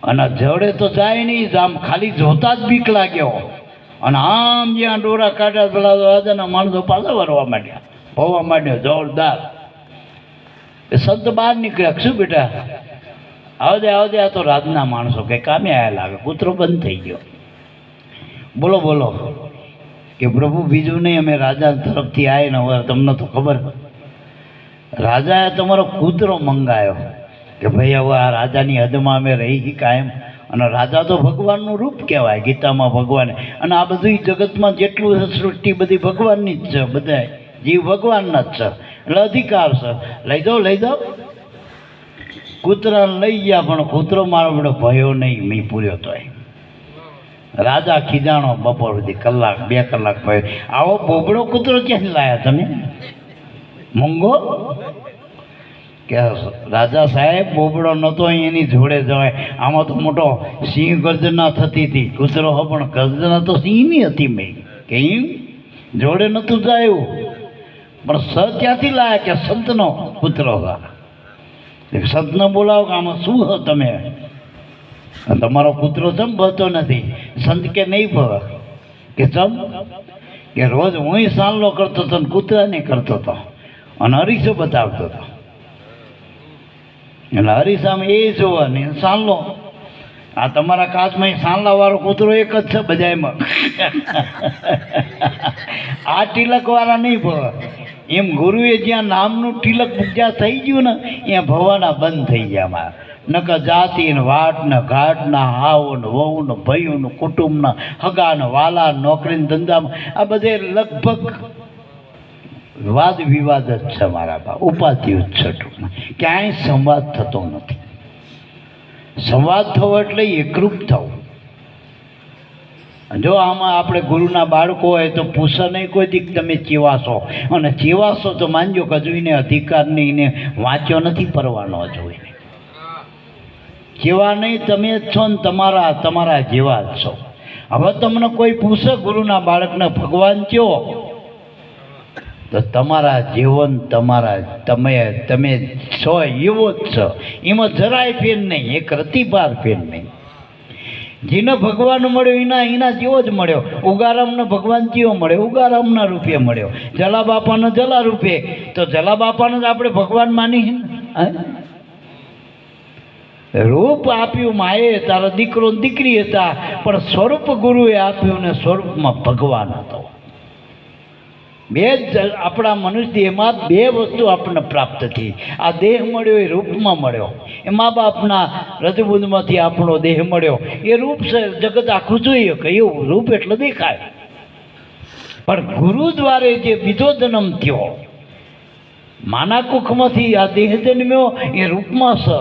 અને જડે તો જાય નહીં, આમ ખાલી જોતા જ બીક લાગ્યો. અને આમ જ્યાં ડોરા કાઢ્યા પેલા રાજાના માણસો પાછા વરવા માંડ્યા, ભવા માંડ્યો જોરદાર. સંત બહાર નીકળ્યા, શું બેટા આવજે આ તો રાજના માણસો કે કામે આવ્યા લાગે. કૂતરો બંધ થઈ ગયો. બોલો કે પ્રભુ બીજું નહીં, અમે રાજા તરફથી આવીને હવે તમને તો ખબર, રાજાએ તમારો કૂતરો મંગાયો કે ભાઈ હવે આ રાજાની હદમાં અમે રહી કાયમ. અને રાજા તો ભગવાનનું રૂપ કહેવાય ગીતામાં ભગવાન. અને આ બધું જગતમાં જેટલું છે સૃષ્ટિ બધી ભગવાનની જ છે, બધા જીવ ભગવાનના જ છે, એટલે અધિકાર છે. લઈ જાઓ. કૂતરાને લઈ ગયા, પણ કૂતરો મારો બધો ભયો નહીં, મેં પૂર્યો તો. રાજા ખીજાણો બપોર સુધી, 1 કલાક 2 કલાક ભયો. આવો બોબડો કૂતરો ક્યાંથી લાયા તમે મોંઘો? કે રાજા સાહેબ બોબડો નહોતો, એની જોડે જવાય. આમાં તો મોટો સિંહ ગર્જના થતી હતી, કૂતરો હો પણ ગર્જના તો સિંહની હતી. મેં કે એમ જોડે નહોતું જાય, પણ સ ક્યાંથી લાયા? કે સંતનો કૂતરો હતા. સંતને બોલાવો કે આમાં શું હો તમે? તમારો કૂતરો ચમ ભતો નથી? સંત કે નહીં ભવે કે ચમ કે રોજ હું સાંલો કરતો હતો ને કૂતરાને કરતો હતો અને અરીસો બતાવતો હતો. એટલે અરીસામાં એ જોવાની સાંલો. આ તમારા કાચમાં સાંલા વાળો કૂતરો એક જ છે બધામાં. આ તિલક વાળા નહીં ભવે. એમ ગુરુએ જ્યાં નામનું તિલક જ્યાં થઈ ગયું ને ત્યાં ભવાના બંધ થઈ ગયા મારા. નકર જાતિ ને વાટ ને ઘાટ ના હાવ ને વહુ ને ભયું ને કુટુંબના હગા ને વાલા નોકરી ધંધામાં આ બધે લગભગ વાદ વિવાદ જ છે મારા બા. ઉપાધિ જ છે ટૂંકમાં. ક્યાંય સંવાદ થતો નથી. સંવાદ થવો એટલે એકરૂપ થવું. જો આમાં આપણે ગુરુના બાળકો હોય તો પૂછે નહીં કોઈ દી તમે ચેવાશો, અને ચેવાશો તો માનજો કે હજુ એને અધિકારની એને વાંચ્યો નથી પરવાનો જોઈને. જેવા નહીં તમે જ છો ને તમારા જેવા જ છો. હવે તમને કોઈ પૂછે ગુરુના બાળકને ભગવાન કયો, તો તમારા જીવન તમે છો એવો જ છો. એમાં જરાય ફેર નહીં, એક રતિપાર ફેર નહીં. જેને ભગવાન મળ્યો એના જેવો જ મળ્યો. ઉગારામને ભગવાન જેવો મળ્યો, ઉગારામના રૂપે મળ્યો. જલા બાપાને જલા રૂપે, તો જલા બાપાને જ આપણે ભગવાન માની. રૂપ આપ્યું માએ, તારા દીકરો દીકરી હતા, પણ સ્વરૂપ ગુરુએ આપ્યું ને સ્વરૂપમાં ભગવાન હતો. બે જ આપણા મનુષ્ય દેહમાં બે વસ્તુ આપણને પ્રાપ્ત થઈ. આ દેહ મળ્યો એ રૂપમાં મળ્યો. એ મા બાપના રજબુદમાંથી આપણો દેહ મળ્યો એ રૂપ છે. જગત આખું જોઈએ કે એવું રૂપ એટલે દેખાય. પણ ગુરુ દ્વારે જે બીજો જન્મ થયો, માના કુખમાંથી આ દેહ જન્મ્યો એ રૂપમાં છે.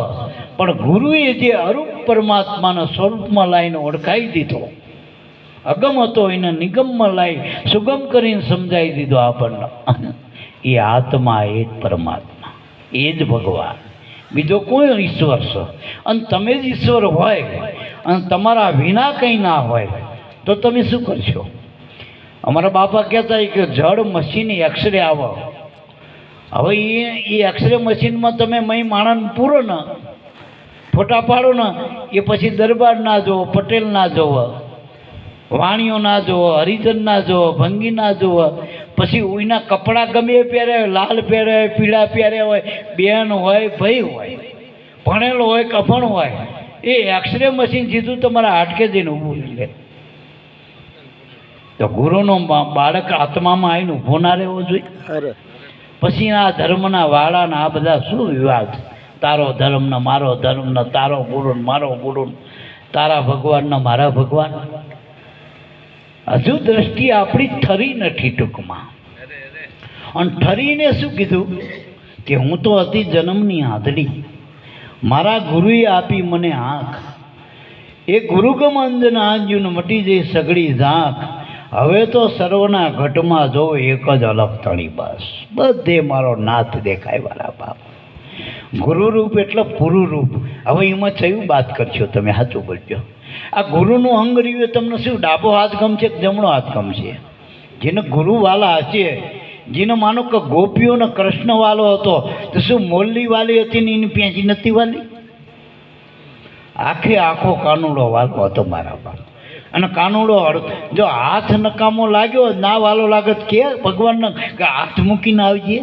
પણ ગુરુએ જે અરૂપ પરમાત્માના સ્વરૂપમાં લાવીને ઓળખાઈ દીધો, અગમ હતો એને નિગમમાં લાવી સુગમ કરીને સમજાવી દીધો આપણને. એ આત્મા એ જ પરમાત્મા, એ જ ભગવાન, બીજો કોઈ ઈશ્વર છે. અને તમે જ ઈશ્વર હોય અને તમારા વિના કંઈ ના હોય તો તમે શું કરશો? અમારા બાપા કહેતા કે જડ મશીન એક્સરે આવે. હવે એ એક્સરે મશીનમાં તમે મય માણસ પૂરો ને ફોટા પાડો ને, એ પછી દરબાર ના જોવો, પટેલ ના જોવો, વાણીઓ ના જોવો, હરિજન ના જોવો, ભંગી ના જોવો. પછી ઉઈના કપડાં ગમે પહેરે, લાલ પહેરે, પીળા પહેરે હોય, બેન હોય, ભાઈ હોય, ભણેલો હોય કે અભણ હોય, એ એક્સરે મશીન સીધું તમારા હાટકે જઈને ઊભું લે. તો ગુરુનો બાળક આત્મામાં આવીને ઊભો ના રહેવો જોઈએ. પછી આ ધર્મના વાળાના આ બધા શું વિવાદ? તારો ધર્મ ને મારો ધર્મ ને, તારો ગુરુ ને મારો ગુરુ, તારા ભગવાન ને મારા ભગવાન. હજુ દ્રષ્ટિ આપણી ઠરી નથી ટૂંકમાં. અને ઠરીને શું કીધું કે હું તો હતી જન્મની આંધળી, મારા ગુરુએ આપી મને આંખ. એ ગુરુગમ અંજન આંજ્યું મટી જઈ સગડી ઝાંખ. હવે તો સર્વના ઘટમાં જો એક જ અલગ તણી, બસ બધે મારો નાથ દેખાય વાળા બાપ. ગુરુ રૂપ એટલે પૂરું રૂપ. હવે એમાં થયું વાત કરશો તમે, સાચું બોલજો. આ ગુરુનું અંગ રહ્યું તમને શું ડાબો હાથ ગમશે કે જમણો હાથ ગમશે? જેને ગુરુવાલા હશે, જેને માનો કે ગોપીઓને કૃષ્ણ વાલો હતો, તો શું મોરલી વાલી હતી ને એની પેંચી નથી વાલી? આખો કાનુડો વાલો હતો મારા બાપ. અને કાનુડો જો હાથ નકામો લાગ્યો ના વાલો લાગે કે ભગવાનને કે હાથ મૂકીને આવજે.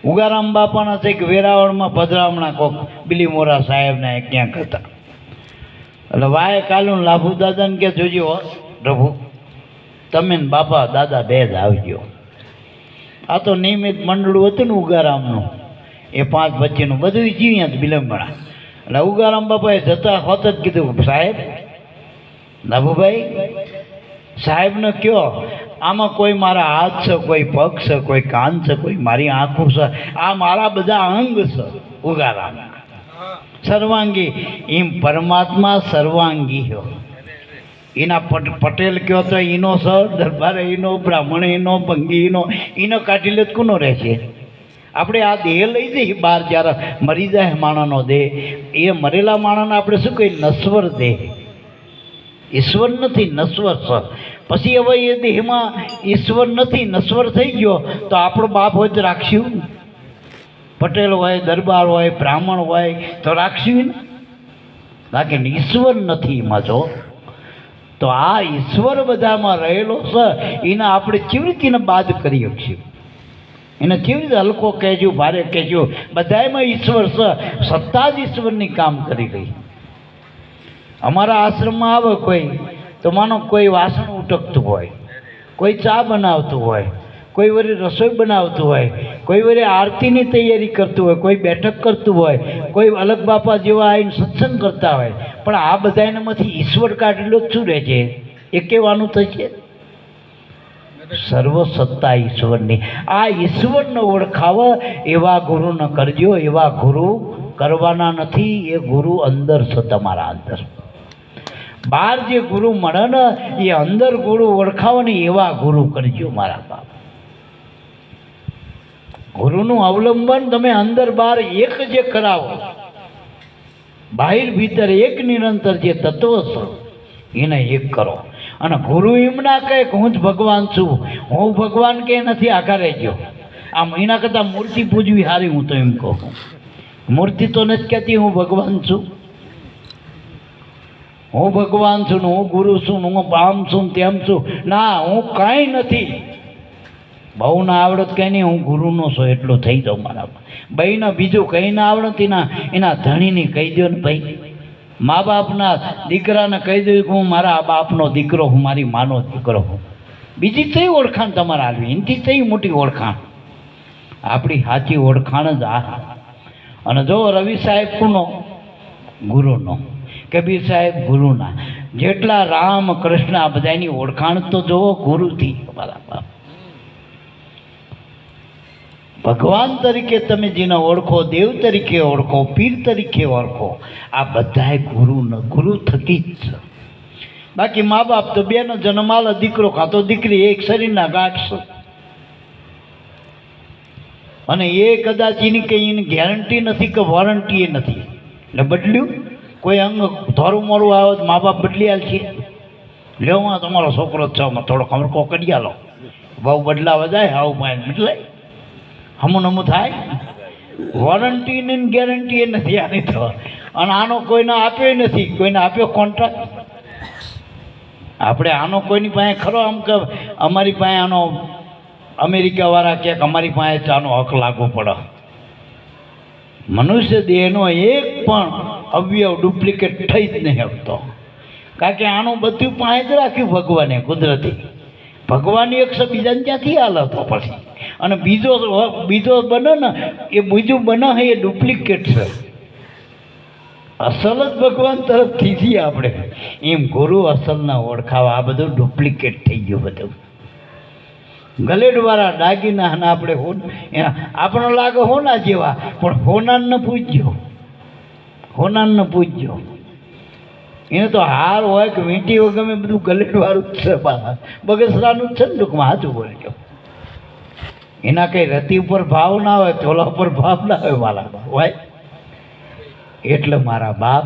ઉગારામ બાપાના છે કે વેરાવળમાં ભદ્રામણા કોક બિલી મોરા સાહેબના ક્યાંક હતા. એટલે વાય કાલું લાભુ દાદાને કે જોજો પ્રભુ તમે ને બાપા દાદા બે જ આવજો. આ તો નિયમિત મંડળું હતું ને ઉગારામનું, એ 5 વચ્ચેનું બધું જીવ્યા બિલંબણા. એટલે ઉગારામ બાપાએ જતા હોત જ કીધું સાહેબ લાભુભાઈ સાહેબને કયો આમાં કોઈ મારા હાથ છે, કોઈ પગ છે, કોઈ કાન છે, કોઈ મારી આંખો છે, આ મારા બધા અંગ છે ઉગારામ સર્વાંગી. એમ પરમાત્મા સર્વાંગી હો. એના પટેલ કયો તો એનો સર, દરબારે એનો, બ્રાહ્મણ એનો, ભંગી એનો કાઢી લે કોનો રહે છે? આપણે આ દેહ લઈ જઈએ બહાર, જ્યારે મરી જાય માણસનો દેહ, એ મરેલા માણસને આપણે શું કહીએ? નશ્વર દેહ. ઈશ્વર નથી, નશ્વર છે. પછી હવે એ દેહમાં ઈશ્વર નથી, નશ્વર થઈ ગયો, તો આપણો બાપ હોય તો રાખશું? પટેલ હોય, દરબાર હોય, બ્રાહ્મણ હોય તો રાખશું ને? બાકી ઈશ્વર નથી એમાં જો. તો આ ઈશ્વર બધામાં રહેલો છે, એને આપણે કેવી રીતે એને બાદ કરી શકીએ? એને કેવી રીતે હલકો કહેજો, ભારે કહેજો? બધામાં ઈશ્વર છે, સત્તા જ ઈશ્વરની કામ કરી રહી. અમારા આશ્રમમાં આવે કોઈ, તો માનો કોઈ વાસણ ઉટકતું હોય, કોઈ ચા બનાવતું હોય, કોઈ વળી રસોઈ બનાવતું હોય, કોઈ વળી આરતીની તૈયારી કરતું હોય, કોઈ બેઠક કરતું હોય, કોઈ અલગ બાપા જેવા આવીને સત્સંગ કરતા હોય, પણ આ બધા એનામાંથી ઈશ્વર કાઢેલો જ શું રહે છે? એ કહેવાનું થશે સર્વ સત્તા ઈશ્વરની. આ ઈશ્વરને ઓળખાવા એવા ગુરુને કરજો. એવા ગુરુ કરવાના નથી, એ ગુરુ અંદર છે, તમારા અંદર. બહાર જે ગુરુ મળે ને એ અંદર ગુરુ ઓળખાવાની એવા ગુરુ કરજો મારા બાપ. ગુરુનું અવલંબન તમે અંદર બહાર એક જે કરાવો, બહાર ભીતર એક નિરંતર જે તત્વ છે એને એક કરો. અને ગુરુ એમ ના કહે કે હું જ ભગવાન છું, હું ભગવાન કે નથી, આખા રહેજો. આમ એના કરતાં મૂર્તિ પૂજવી સારી. હું તો એમ કહું, મૂર્તિ તો નથી કહેતી હું ભગવાન છું, હું ભગવાન છું, હું ગુરુ છું, હું આમ છું તેમ છું. ના, હું કાંઈ નથી. બહુ ના આવડત કંઈ નહીં, હું ગુરુનો છું એટલું થઈ જાઉં મારા. ભાઈના બીજું કંઈ ના આવડત એના ધણીને કહી દો ને ભાઈ. મા બાપના દીકરાને કહી દઉં કે હું મારા બાપનો દીકરો હું, મારી માનો દીકરો હું. બીજી કઈ ઓળખાણ તમારે આવી? એનાથી કઈ મોટી ઓળખાણ? આપણી સાચી ઓળખાણ જ આ. અને જો રવિ સાહેબ કોનો? ગુરુનો. કબીર સાહેબ ગુરુના. જેટલા રામ કૃષ્ણ આ બધાની ઓળખાણ તો જુઓ ગુરુથી. મારા બાપ ભગવાન તરીકે તમે જેને ઓળખો, દેવ તરીકે ઓળખો, પીર તરીકે ઓળખો, આ બધાય ગુરુ થકી જ છે. બાકી મા બાપ તો બેનો જન્મ આલે, દીકરો કાં તો દીકરી, એક શરીરના ગાંઠ છે. અને એ કદાચ એની કંઈ એની ગેરંટી નથી કે વોરંટી એ નથી. એટલે બદલ્યું કોઈ અંગ ધોરું મોરું આવે તો મા બાપ બદલી આલ છે. લેવા તમારો છોકરો જ છે, થોડો ખમરકો કરી આલો. બહુ બદલાવા જાય, આવું પાય બદલાય, હમું નમું થાય. વોરંટી ને ગેરંટી એ નથી આની તો. અને આનો કોઈને આપ્યો નથી, કોઈને આપ્યો કોન્ટ્રાક્ટ. આપણે આનો કોઈની પાસે ખરો આમ કે અમારી પાસે આનો અમેરિકાવાળા ક્યાંક અમારી પાસે આનો હક લાગવો પડે? મનુષ્ય દેહનો એક પણ અવયવ ડુપ્લિકેટ થઈ જ નહીં શકતો. કારણ કે આનું બધું પાસે જ રાખ્યું ભગવાને કુદરતી. ભગવાનની એક બીજાને ક્યાંથી હાલ હતો પછી? અને બીજો બને ને એ બીજું બને એ ડુપ્લિકેટ છે. અસલ જ ભગવાન તરફથી છીએ આપણે. એમ ગુરુ અસલના ઓળખાવા, આ બધું ડુપ્લિકેટ થઈ ગયું બધું. ગલેડવાળા દાગીના અને આપણે આપણને લાગે હોના જેવા, પણ હોનારને પૂછજો, હોનારને પૂછજો. એને તો હાર હોય કે વીંટી હોય ગમે બધું ગલેડવાળું જ છે, બગસરાનું જ છે ને ટૂંકમાં. સાચું બોલજો. એના કંઈ રતિ ઉપર ભાવ ના હોય, ચોલા ઉપર ભાવ ના હોય મારા બાપ હોય. એટલે મારા બાપ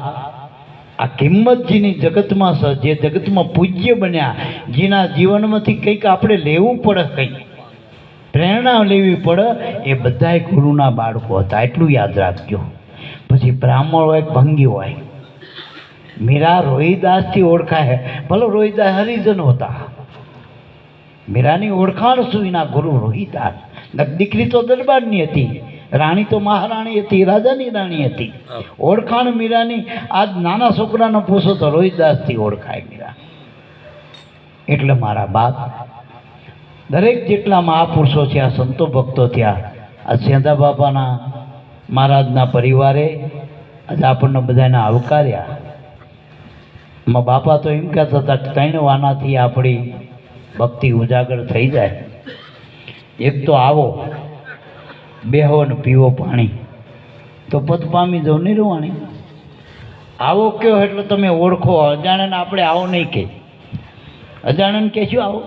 આ કિંમત જેની જગતમાં છે, જે જગતમાં પૂજ્ય બન્યા, જેના જીવનમાંથી કંઈક આપણે લેવું પડે, કંઈક પ્રેરણા લેવી પડે, એ બધાય ગુરુના બાળકો હતા. એટલું યાદ રાખજો. પછી બ્રાહ્મણ હોય, ભંગી હોય. મીરા રોહિદાસથી ઓળખાય. ભલે રોહિદાસ હરિજન હતા, મીરાની ઓળખાણ શું? એના ગુરુ રોહિદાસ. દીકરી તો દરબારની હતી, રાણી તો મહારાણી હતી, રાજાની રાણી હતી. ઓળખાણ મીરાની આજ નાના છોકરાને પૂછો તો રોહિદાસથી ઓળખાય મીરા. એટલે મારા બાપ દરેક જેટલા મહાપુરુષો થયા, સંતો ભક્તો થયા, આ સેંધા બાપાના મહારાજના પરિવારે આજે આપણને બધાને આવકાર્યા. માં બાપા તો એમ કહેતા હતા કે 3 વાનાથી આપણી ભક્તિ ઉજાગર થઈ જાય. એક તો આવો, બેહો ને પીવો પાણી, તો પદ પામી જાઓ નિર્વાણી. આવો કયો એટલે તમે ઓળખો. અજાણ્યાને આપણે આવો નહીં કહે. અજાણ્યાને કહેશું આવો,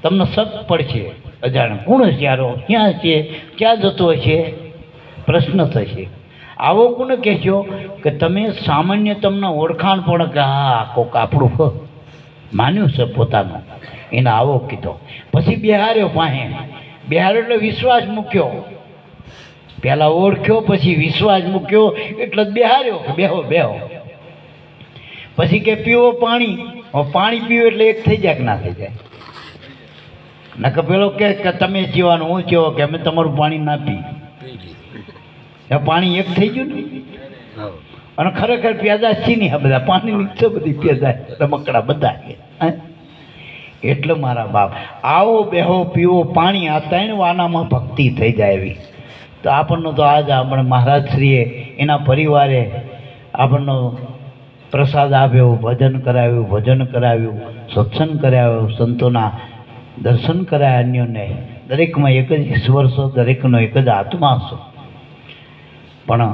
તમને શક પડશે. અજાણ્યા કોણ હશિયારો, ક્યાં છે, ક્યાં જતો હશે, પ્રશ્ન થશે. આવો કોને કહેશો કે તમે સામાન્ય તમને ઓળખાણ પડે કે હા કોક આપણું માન્યું છે પોતાનું, એને આવો કીધો. પછી બિહાર્યો પાસે, બિહાર એટલે વિશ્વાસ મૂક્યો. પહેલાં ઓળખ્યો, પછી વિશ્વાસ મૂક્યો, એટલે જ બેહાર્યો કે બેહો બેહો. પછી કે પીવો પાણી. હવે પાણી પીવું એટલે એક થઈ જાય કે ના થઈ જાય? નકર પેલો કે તમે જીવાનું હું ચેવો કે અમે તમારું પાણી ના પી. પાણી એક થઈ ગયું ને. અને ખરેખર પેદાશ છે નહીં આ બધા પાણીની છે, બધી પેદાશ રમકડા બધા. એટલે મારા બાપ આવો બેહો પીવો પાણી, આ ત્રણ વાનામાં ભક્તિ થઈ જાય એવી. તો આપણને તો આજ આપણે મહારાજશ્રીએ એના પરિવારે આપણનો પ્રસાદ આપ્યો, ભજન કરાવ્યું, સત્સંગ કરાવ્યો, સંતોના દર્શન કરાયા. અન્યોને દરેકમાં એક જ ઈશ્વર છો, દરેકનો એક જ આત્મા છો. પણ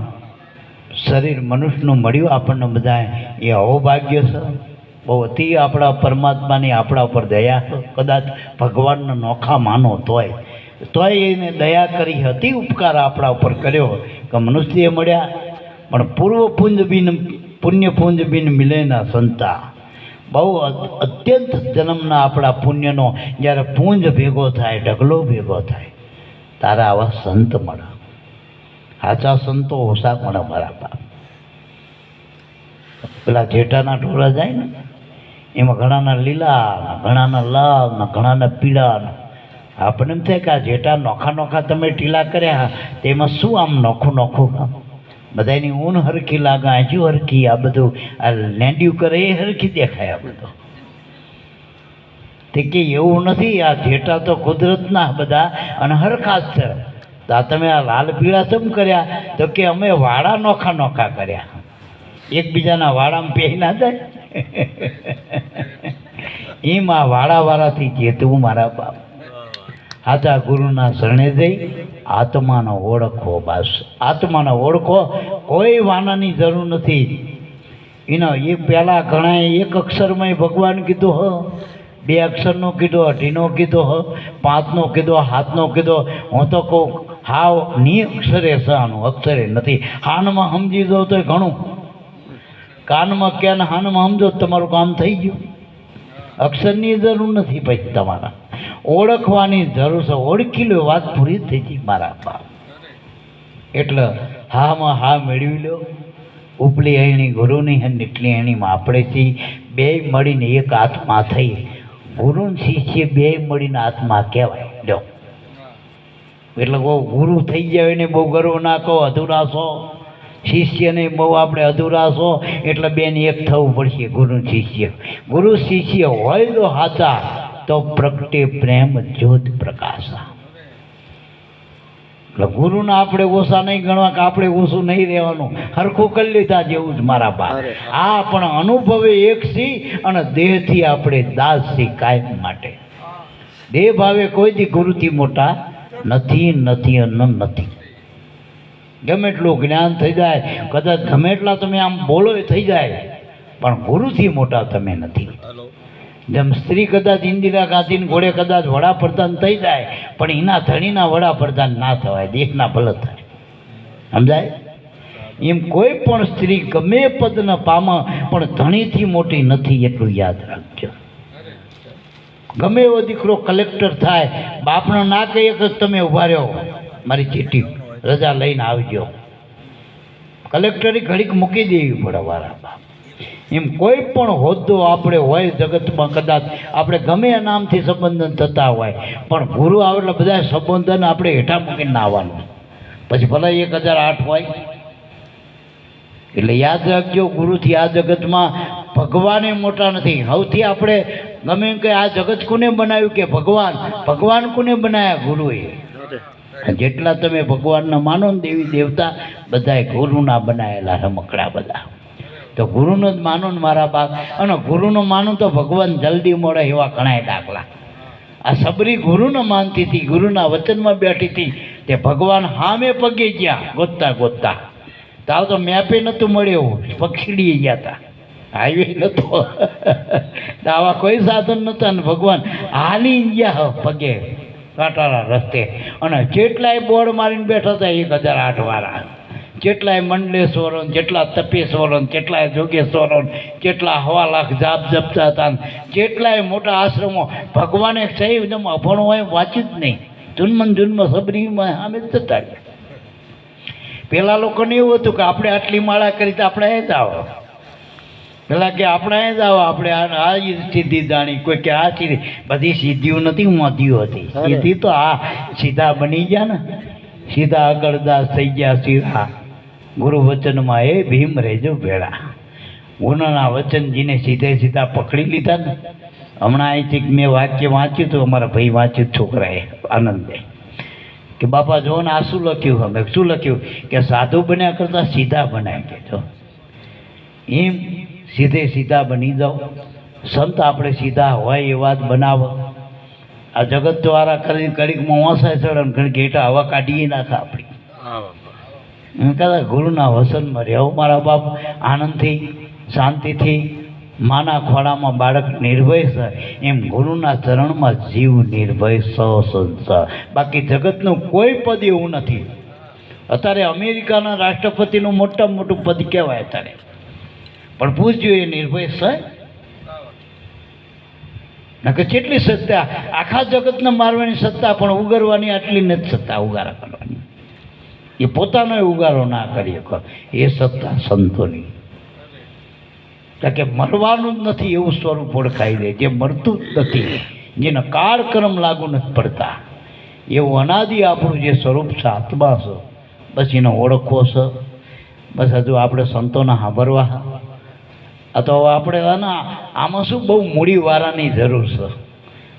શરીર મનુષ્યનું મળ્યું આપણને બધા એ અહોભાગ્ય છે. બહુ અતિ આપણા પરમાત્માની આપણા ઉપર દયા. કદાચ ભગવાનનો નોખા માનો તોય એને દયા કરી હતી, ઉપકાર આપણા ઉપર કર્યો કે મનુષ્ય મળ્યા. પણ પૂર્વ પુણ્ય પુંજ બિન મિલે ના સંતા. બહુ અત્યંત જન્મના આપણા પુણ્યનો જ્યારે પુંજ ભેગો થાય, ઢગલો ભેગો થાય, તારા આવા સંત મળે. સાચા સંતો ઓછા મળે મારા બાપ. પેલા જેઠાના ઢોરા જાય ને એમાં ઘણાના લીલા, ઘણાના લાલ, ઘણાના પીળા. આપણને એમ થાય કે આ જેઠા નોખા તમે ટીલા કર્યા, તેમાં શું આમ નોખું કામ? બધાની ઊન હરખી લાગે, આજુ હરખી, આ બધું આ લેંડિયું કરે એ હરખી દેખાય. આ બધું તે કે એવું નથી, આ જેઠા તો કુદરતના બધા અને હરખા જ છે. તો આ તમે આ લાલ પીળા કેમ કર્યા? તો કે અમે વાળા નોખા કર્યા, એકબીજાના વાળામાં પહેરી ના જાય. એમ આ વાળાથી જેતવું મારા બાપ. સાચા ગુરુના શરણે જઈ આત્માનો ઓળખો. બસ આત્માનો ઓળખો, કોઈ વાનાની જરૂર નથી. એનો એ પહેલાં ઘણા એક અક્ષરમાં ભગવાન કીધું હ, 2 અક્ષરનો કીધો, 2નો કીધો હ, 5નો કીધો, 7નો કીધો. હું તો કહું હાવ ની અક્ષરે સાનું અક્ષરે નથી. હાનમાં સમજી દો તો ઘણું. કાનમાં ક્યાં હાનમાં સમજો તમારું કામ થઈ ગયું. અક્ષરની જરૂર નથી. પછી તમારા ઓળખવાની જરૂર છે. ઓળખી લો, વાત પૂરી થઈ ગઈ મારા બાપ. એટલે હામાં હા મેળવી લો. ઉપલી અણી ગુરુની હે, નીચલી અણીમાં આપણે છીએ. બે મળીને એક આત્મા થઈ. ગુરુ શિષ્ય બે મળીને આત્મા કહેવાય. લો એટલે બહુ ગુરુ થઈ જાય એને બહુ ગર્વ ના કહો, અધૂરા છો. શિષ્યને બહુ આપણે અધૂરા છો, એટલે બેન એક થવું પડશે. ગુરુ શિષ્ય હોય તો સાચા, તો પ્રગટે પ્રેમ જ્યોત પ્રકાશા. એટલે ગુરુના આપણે ઓછા નહીં ગણવા કે આપણે ઓછું નહીં રહેવાનું. હરખું કરી લીધા જેવું જ મારા બાપ. આ પણ અનુભવે એક સી અને દેહથી આપણે દાસ સી કાયમ માટે. દેહ ભાવે કોઈથી ગુરુથી મોટા નથી. ગમે એટલું જ્ઞાન થઈ જાય, કદાચ ગમે એટલા તમે આમ બોલો થઈ જાય, પણ ગુરુથી મોટા તમે નથી. જેમ સ્ત્રી કદાચ ઇન્દિરા ગાંધીને ઘોડે કદાચ વડાપ્રધાન થઈ જાય, પણ એના ધણીના વડાપ્રધાન ના થવાય, દેશના ભલે થાય. સમજાય? એમ કોઈ પણ સ્ત્રી ગમે પદને પામા, પણ ધણીથી મોટી નથી, એટલું યાદ રાખજો. ગમે એવો દીકરો કલેક્ટર થાય, બાપનો ના કહીએ કે તમે ઊભા રહ્યો, મારી ચીઠી રજા લઈને આવજો. કલેક્ટરી ઘડીક મૂકી દેવી પડે વારા બાપ. એમ કોઈ પણ હોદ્દો આપણે હોય જગતમાં, કદાચ આપણે ગમે એ નામથી સંબંધન થતા હોય, પણ ગુરુ આવે એટલે બધા સંબંધન આપણે હેઠા મૂકીને આવવાનું. પછી ભલે 1008 હોય. એટલે યાદ રાખજો, ગુરુથી આ જગતમાં ભગવાને મોટા નથી. સૌથી આપણે ગમે એમ કે આ જગત કોને બનાવ્યું કે ભગવાન કોને બનાવ્યા? ગુરુએ. જેટલા તમે ભગવાનના માનો ને, દેવી દેવતા બધાએ ગુરુના બનાવેલા રમકડા બધા. તો ગુરુનો જ માનો ને મારા બાપ. અને ગુરુનો માનો તો ભગવાન જલ્દી મળે એવા ઘણા દાખલા. આ સબરી ગુરુને માનતી હતી, ગુરુના વચનમાં બેઠી હતી, તે ભગવાન સામે પગે ગયા ગોતતા. તાવ તો મેપે નહોતું મળ્યું, પક્ષીડીએ ગયા હતા, હાઈવે નહોતો, આવા કોઈ સાધન નહોતા, ને ભગવાન હાલી ગયા પગે કાંટાળા રસ્તે. અને જેટલાય બોર્ડ મારીને બેઠા હતા 1008 વાળા, જેટલાય મંડલેશ્વરો, જેટલા તપેશ્વરો, જેટલાય જોગેશ્વરો, જેટલા 1.25 લાખ જાપ જપતા હતા, જેટલાય મોટા આશ્રમો, ભગવાને સહી અભણો હોય વાંચ્યું જ નહીં. જન્મ સબરીમાં સામે જતા રહ્યા. પેલા લોકોને એવું હતું કે આપણે આટલી માળા કરી તો આપણે એ જ આવો, પેલા કે આપણે એ જ આવો, આપણે આ સિદ્ધિ જાણી, કોઈ કે આ સિદ્ધિ, બધી સિદ્ધિઓ નથી, મોતીઓ હતી. સિદ્ધિ તો આ સીધા બની ગયા ને, સીધા અગરદાસ થઈ ગયા સીધા. ગુરુ વચનમાં એ ભીમ રહેજો ભેળા, ગુરુના વચનજીને સીધે સીધા પકડી લીધા ને. હમણાં અહીંથી મેં વાક્ય વાંચ્યું હતું, અમારા ભાઈ વાંચ્યું છોકરાએ આનંદે, કે બાપા જો ને આ શું લખ્યું, અમે શું લખ્યું કે સાધુ બન્યા કરતાં સીધા બનાવી દેજો, એમ સીધે સીધા બની જાઓ. સંત આપણે સીધા હોય એવા જ બનાવો. આ જગત દ્વારા કરી કડીકમાં ઓસાય ચડે ઘણી ઘેટા હવા કાઢીએ નાખે આપણી. એમ કહેતા ગુરુના વસનમાં રહેવો મારા બાપ, આનંદથી શાંતિથી. માના ખોળામાં બાળક નિર્ભય છે, એમ ગુરુના ચરણમાં જીવ નિર્ભય સંસાર. બાકી જગતનું કોઈ પદ એવું નથી. અત્યારે અમેરિકાના રાષ્ટ્રપતિનું મોટામાં મોટું પદ કહેવાય અત્યારે, પણ પૂછજો એ નિર્ભય છે? નકર કેટલી સત્તા, આખા જગતને મારવાની સત્તા, પણ ઉગારવાની આટલી નથી સત્તા ઉગારા કરવાની. એ પોતાનો ઉગારો ના કરી શકો, એ સત્તા સંતોની. કારણ કે મરવાનું જ નથી એવું સ્વરૂપ ઓળખાઈ દે, જે મરતું જ નથી, જેને કાળક્રમ લાગુ નથી પડતા, એવું અનાદિ આપણું જે સ્વરૂપ છે, આત્મા છે, બસ એને ઓળખવો છે. બસ હજુ આપણે સંતોના સાંભળવા. આ તો આપણે આમાં શું બહુ મૂડીવાળાની જરૂર છે.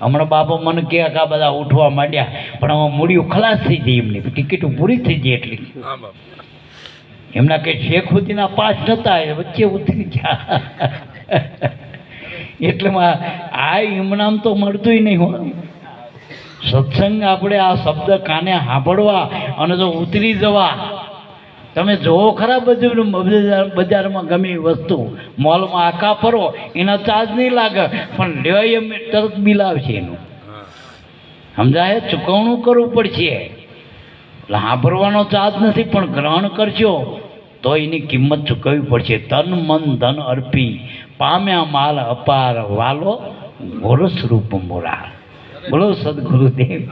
હમણાં બાપા મને કહે કે આ બધા ઉઠવા માંડ્યા, પણ આમાં મૂડીઓ ખલાસ થઈ જાય, એમની ટિકિટો પૂરી થઈ જાય એટલી. એમના કંઈ શેખ સુધીના પાસ નહોતા, એ વચ્ચે ઉતરી ગયા. એટલે આ ઇમનામ તો મળતું નહીં હોય. સત્સંગ આપણે આ શબ્દ કાને સાંભળવા અને જો ઉતરી જવા. તમે જોવો ખરા બધું બજારમાં ગમે એ વસ્તુ, મોલમાં આખા ફરો, એના ચાર્જ નહીં લાગે, પણ લેવાય એમ તરત બિલ આવશે એનું. સમજાય? ચૂકવણું કરવું પડશે. એટલે સાંભળવાનો ચાર્જ નથી, પણ ગ્રહણ કરજો તો એની કિંમત ચૂકવવી પડશે. તન મન ધન અર્પી પામ્યા માલ અપાર, વાલો ગોરસ રૂપ મોરા. બોલો સદગુરુદેવ.